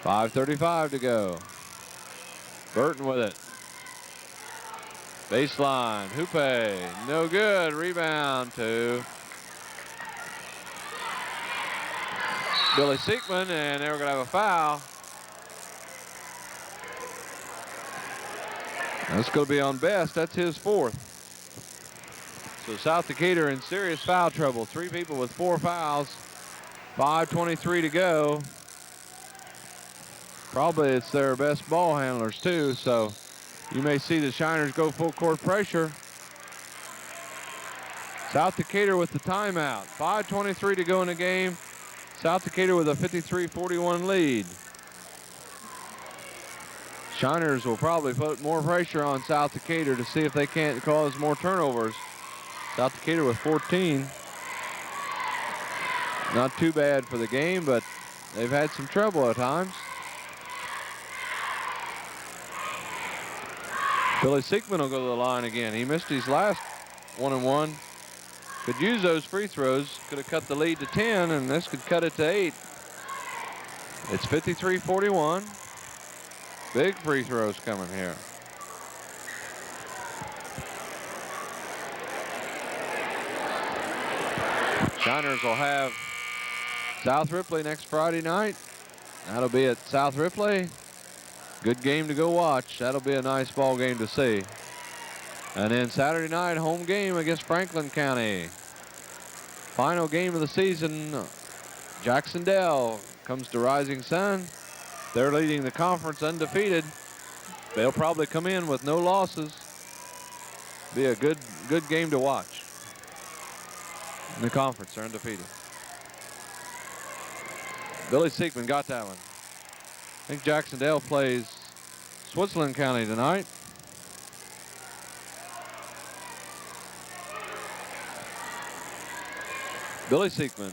5:35 to go. Burton with it. Baseline. Hoope. No good. Rebound to Billy Siegman, and they were going to have a foul. That's going to be on Best. That's his 4th. So South Decatur in serious foul trouble. 3 people with 4 fouls. 5:23 to go. Probably it's their best ball handlers too, so you may see the Shiners go full court pressure. South Decatur with the timeout. 5:23 to go in the game. South Decatur with a 53-41 lead. Shiners will probably put more pressure on South Decatur to see if they can't cause more turnovers. South Decatur with 14. Not too bad for the game, but they've had some trouble at times. Billy Siekman will go to the line again. He missed his last 1-and-1. Could use those free throws. Could have cut the lead to 10, and this could cut it to 8. It's 53-41. Big free throws coming here. Shiners will have South Ripley next Friday night. That'll be at South Ripley. Good game to go watch. That'll be a nice ball game to see. And then Saturday night, home game against Franklin County. Final game of the season. Jacksonville comes to Rising Sun. They're leading the conference undefeated. They'll probably come in with no losses. Be a good game to watch. In the conference, they're undefeated. Billy Siekman got that one. I think Jacksonville plays Switzerland County tonight. Billy Siekman.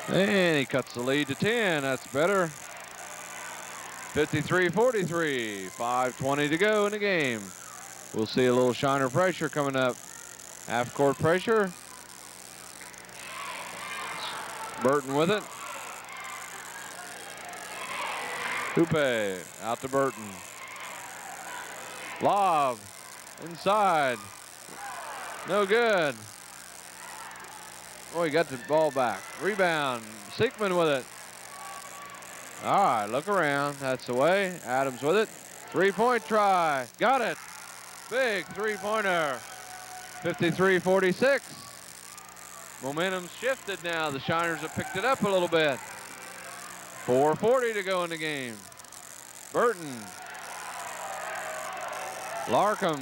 And he cuts the lead to 10. That's better. 53-43. 5:20 to go in the game. We'll see a little Shiner pressure coming up. Half-court pressure. Burton with it. Hoope out to Burton. Lob inside. No good. Oh, he got the ball back. Rebound. Siekman with it. All right, look around. That's the way. Adams with it. Three-point try. Got it. Big three-pointer. 53-46. Momentum's shifted now. The Shiners have picked it up a little bit. 4:40 to go in the game. Burton. Larkham.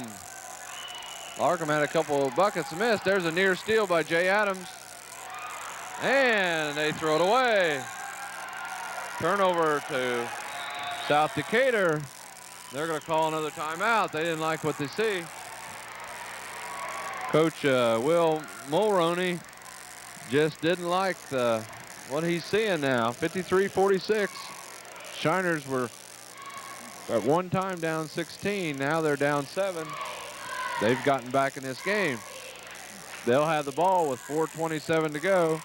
Larkham had a couple of buckets missed. There's a near steal by Jay Adams. And they throw it away. Turnover to South Decatur. They're going to call another timeout. They didn't like what they see. Coach Will Mulroney just didn't like what he's seeing now. 53-46. Shiners were at one time down 16. Now they're down 7. They've gotten back in this game. They'll have the ball with 4:27 to go.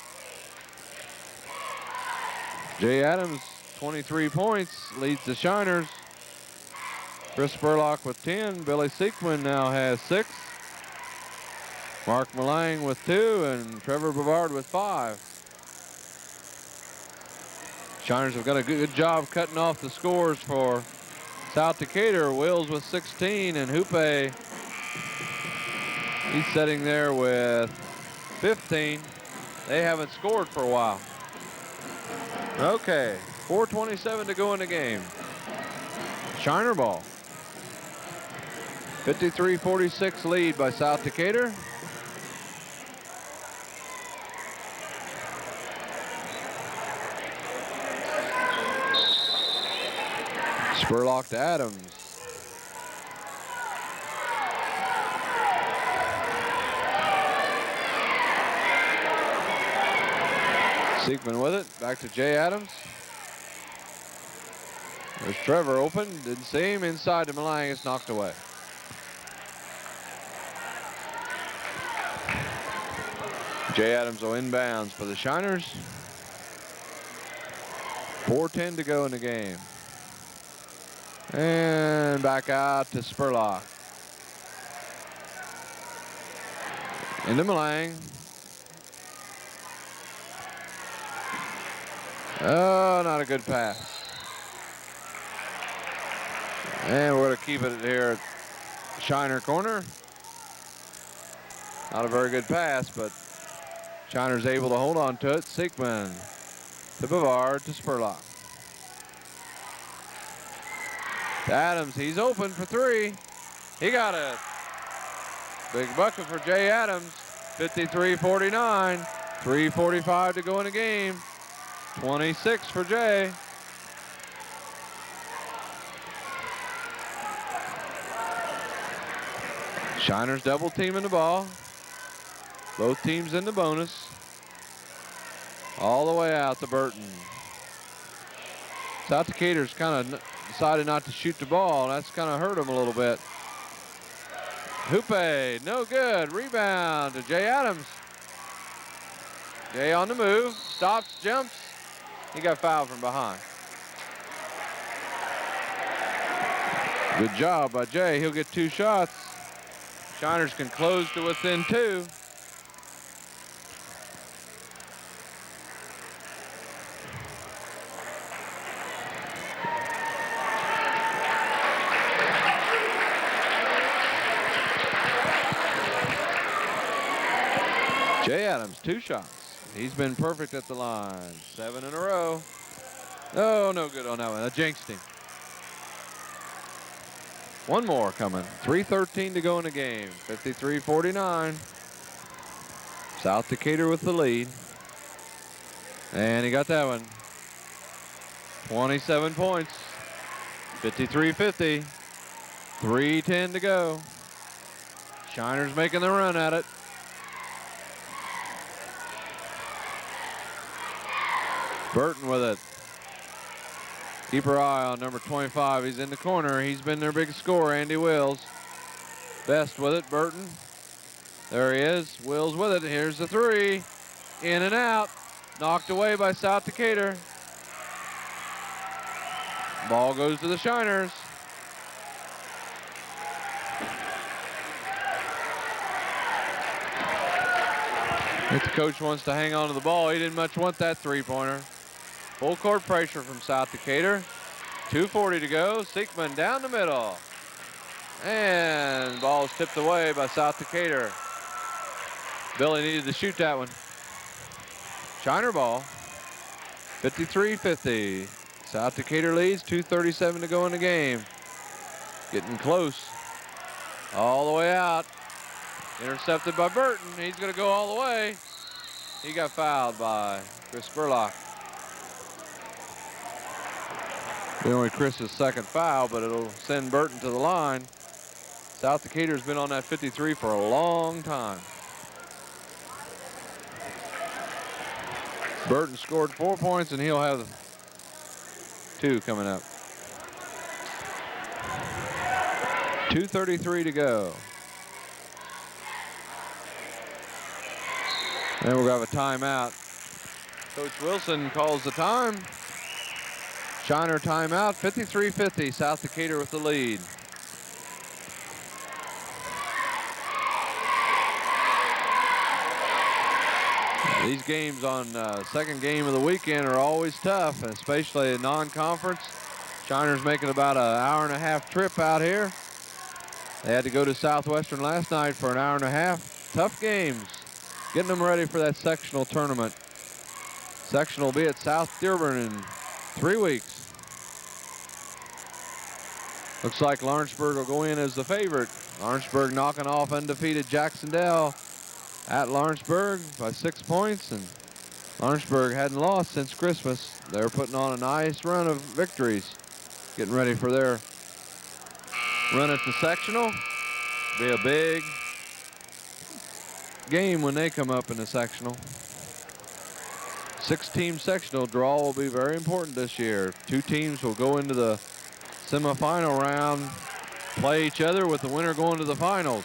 Jay Adams, 23 points, leads the Shiners. Chris Spurlock with 10. Billy Siekman now has 6. Mark Malang with 2, and Trevor Bavard with 5. Shiners have got a good job cutting off the scores for South Decatur. Wills with 16, and Hoope, he's sitting there with 15. They haven't scored for a while. Okay, 4:27 to go in the game. Shiner ball. 53-46 lead by South Decatur. Spurlock to Adams. Siekman with it. Back to Jay Adams. There's Trevor open. Didn't see him. Inside to Malang. It's knocked away. Jay Adams will inbounds for the Shiners. 4:10 to go in the game. And back out to Spurlock. Into Malang. Oh, not a good pass. And we're going to keep it here at Shiner corner. Not a very good pass, but Shiner's able to hold on to it. Siekman to Bavard to Spurlock. To Adams, he's open for 3. He got it. Big bucket for Jay Adams. 53-49. 3:45 to go in the game. 26 for Jay. Shiners double teaming the ball. Both teams in the bonus. All the way out to Burton. South Decatur's kind of decided not to shoot the ball. That's kind of hurt him a little bit. Hoope, no good. Rebound to Jay Adams. Jay on the move, stops, jumps. He got fouled from behind. Good job by Jay. He'll get 2 shots. Shiners can close to within 2. Jay Adams, 2 shots. He's been perfect at the line. 7 in a row. Oh, no good on that one. That jinxed him. One more coming. 3:13 to go in the game. 53-49. South Decatur with the lead. And he got that one. 27 points. 53-50. 3:10 to go. Shiners making the run at it. Burton with it. Keep her eye on number 25. He's in the corner. He's been their big scorer, Andy Wills. Best with it, Burton. There he is. Wills with it. Here's the 3. In and out. Knocked away by South Decatur. Ball goes to the Shiners. If the coach wants to hang on to the ball, he didn't much want that 3-pointer. Full court pressure from South Decatur. 2:40 to go. Siekman down the middle. And ball's tipped away by South Decatur. Billy needed to shoot that one. Shiner ball. 53-50. South Decatur leads. 2:37 to go in the game. Getting close. All the way out. Intercepted by Burton. He's going to go all the way. He got fouled by Chris Spurlock. Only Chris's second foul, but it'll send Burton to the line. South Decatur's been on that 53 for a long time. Burton scored 4 points, and he'll have 2 coming up. 2:33 to go. And we'll have a timeout. Coach Wilson calls the time. Shiner timeout, 53-50. South Decatur with the lead. These games on second game of the weekend are always tough, especially a non-conference. Shiner's making about an hour-and-a-half trip out here. They had to go to Southwestern last night for an hour and a half. Tough games. Getting them ready for that sectional tournament. Sectional will be at South Dearborn in 3 weeks. Looks like Lawrenceburg will go in as the favorite. Lawrenceburg knocking off undefeated Jacksonville at Lawrenceburg by 6 points, and Lawrenceburg hadn't lost since Christmas. They're putting on a nice run of victories, getting ready for their run at the sectional. Be a big game when they come up in the sectional. 6-team sectional draw will be very important this year. 2 teams will go into the semifinal round, play each other, with the winner going to the finals.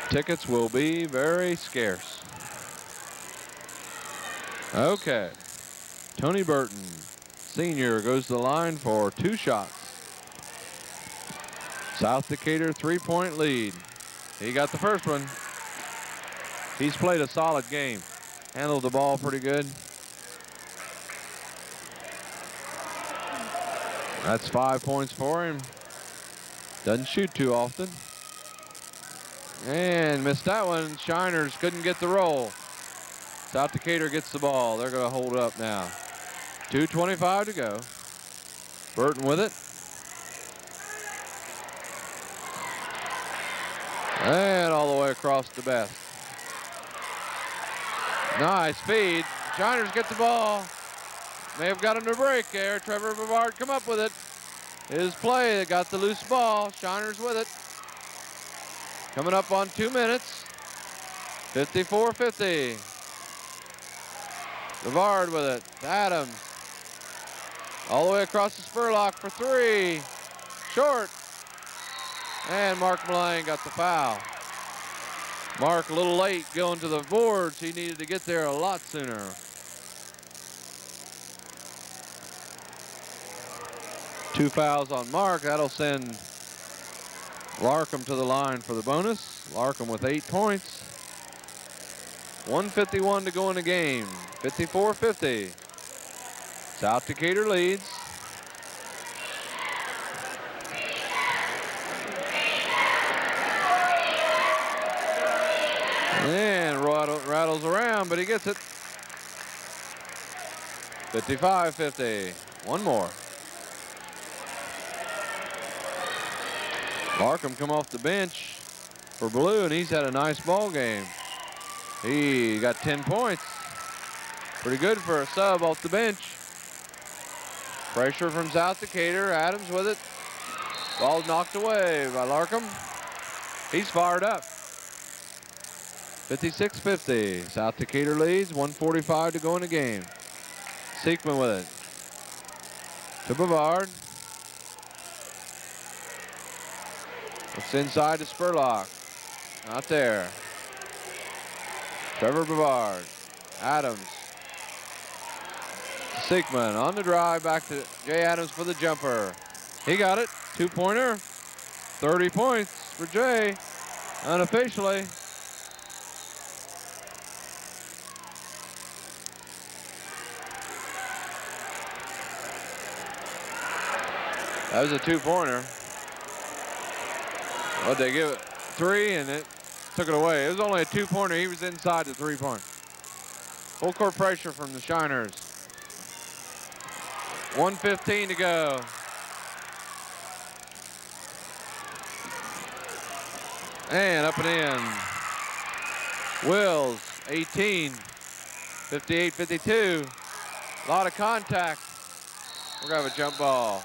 Tickets will be very scarce. Okay. Tony Burton, senior, goes to the line for 2 shots. South Decatur 3-point lead. He got the first one. He's played a solid game. Handled the ball pretty good. That's 5 points for him. Doesn't shoot too often. And missed that one. Shiners couldn't get the roll. South Decatur gets the ball. They're going to hold up now. 2:25 to go. Burton with it. And all the way across to Beth. Nice feed. Shiners get the ball. May have got him to break there. Trevor Bavard come up with it. His play, they got the loose ball. Shiners with it. Coming up on 2 minutes. 54-50. Brevard with it. Adams. All the way across the Spurlock for three. Short. And Mark Mullane got the foul. Mark a little late going to the boards. He needed to get there a lot sooner. Two fouls on Mark. That'll send Larkham to the line for the bonus. Larkham with 8 points. 1:51 to go in the game. 54-50. South Decatur leads. And rattles around, but he gets it. 55-50. One more. Larkham come off the bench for Blue, and he's had a nice ball game. He got 10 points. Pretty good for a sub off the bench. Pressure from South Decatur. Adams with it. Ball knocked away by Larkham. He's fired up. 56-50. South Decatur leads. 1:45 to go in the game. Seekman with it. To Brevard. It's inside to Spurlock. Not there. Trevor Brevard. Adams. Seekman on the drive. Back to Jay Adams for the jumper. He got it. 2-pointer. 30 points for Jay. Unofficially. That was a 2-pointer. Well, they give it 3 and it took it away. It was only a 2-pointer. He was inside the 3-point. Full court pressure from the Shiners. 1:15 to go. And up and in. Wills, 18. 58-52. A lot of contact. We're going to have a jump ball.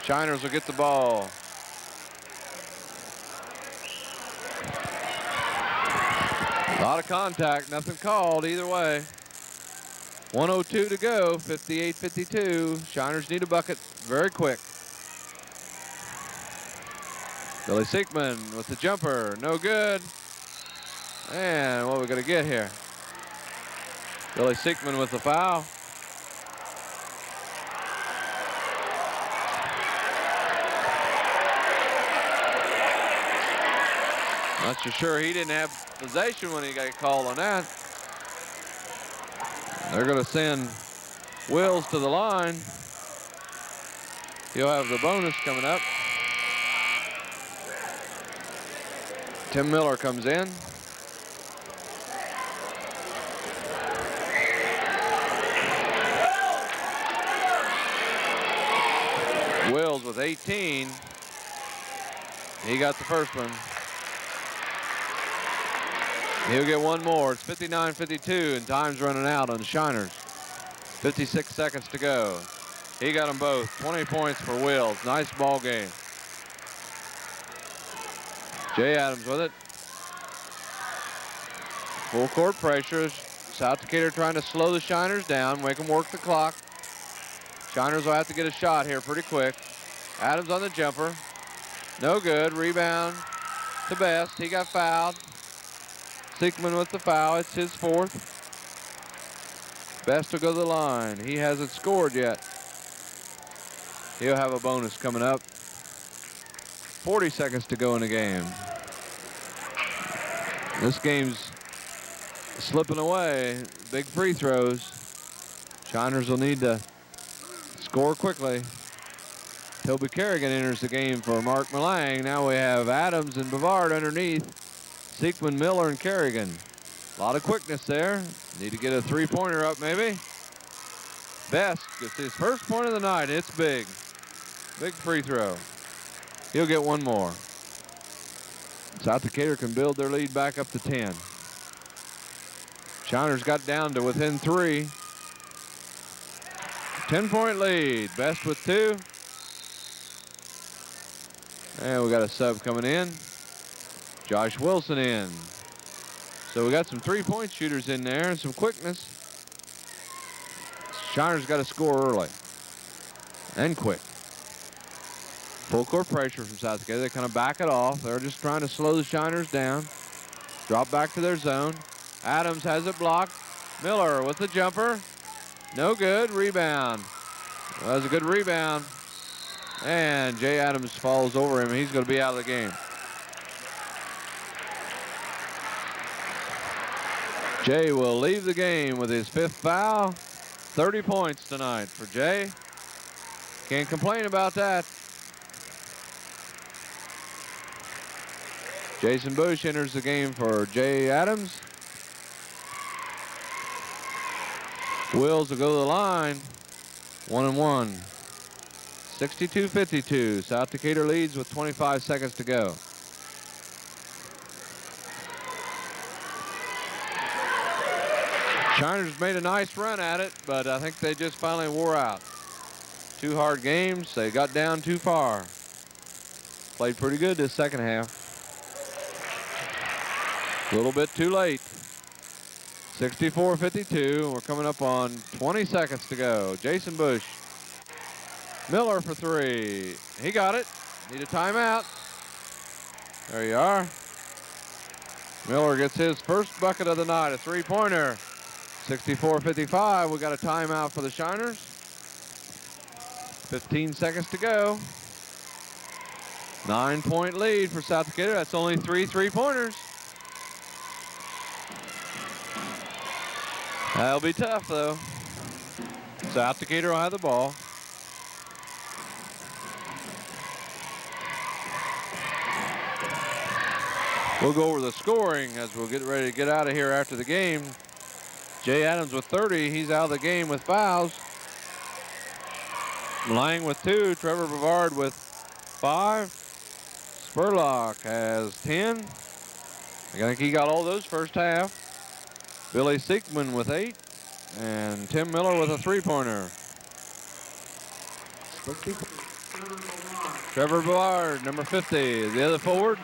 Shiners will get the ball. A lot of contact, nothing called either way. 1:02 to go, 58-52. Shiners need a bucket very quick. Billy Seekman with the jumper, no good. And what are we gonna get here? Billy Seekman with the foul. Not so sure he didn't have possession when he got called on that. They're going to send Wills to the line. He'll have the bonus coming up. Tim Miller comes in. Wills with 18. He got the first one. He'll get one more. It's 59-52, and time's running out on the Shiners. 56 seconds to go. He got them both. 20 points for Wills. Nice ball game. Jay Adams with it. Full court pressure. South Decatur trying to slow the Shiners down, make them work the clock. Shiners will have to get a shot here pretty quick. Adams on the jumper. No good. Rebound to Best. He got fouled. Seekman with the foul. It's his fourth. Best will go to the line. He hasn't scored yet. He'll have a bonus coming up. 40 seconds to go in the game. This game's slipping away. Big free throws. Shiners will need to score quickly. Toby Kerrigan enters the game for Mark Mullane. Now we have Adams and Brevard underneath. Seekman, Miller, and Kerrigan. A lot of quickness there. Need to get a 3-pointer up maybe. Best gets his first point of the night. It's big. Big free throw. He'll get one more. South Decatur can build their lead back up to 10. Shiners got down to within 3. 10-point lead. Best with 2. And we got a sub coming in. Josh Wilson in. So we got some three-point shooters in there and some quickness. Shiners got to score early and quick. Full court pressure from South Dakota. They kind of back it off. They're just trying to slow the Shiners down. Drop back to their zone. Adams has it blocked. Miller with the jumper. No good. Rebound. That was a good rebound. And Jay Adams falls over him. He's going to be out of the game. Jay will leave the game with his 5th foul. 30 points tonight for Jay. Can't complain about that. Jason Bush enters the game for Jay Adams. Wills will go to the line. 1-1. 62-52. South Decatur leads with 25 seconds to go. Shiners made a nice run at it, but I think they just finally wore out. 2 hard games. They got down too far. Played pretty good this second half. A little bit too late. 64-52. We're coming up on 20 seconds to go. Jason Bush. Miller for 3. He got it. Need a timeout. There you are. Miller gets his first bucket of the night, a 3-pointer. 64-55. We got a timeout for the Shiners. 15 seconds to go. 9-point lead for South Dakota. That's only 3 3-pointers. That'll be tough, though. South Decatur will have the ball. We'll go over the scoring as we'll get ready to get out of here after the game. Jay Adams with 30. He's out of the game with fouls. Lang with 2. Trevor Brevard with 5. Spurlock has 10. I think he got all those first half. Billy Siekman with 8. And Tim Miller with a 3-pointer. Trevor Brevard, number 50, the other forward.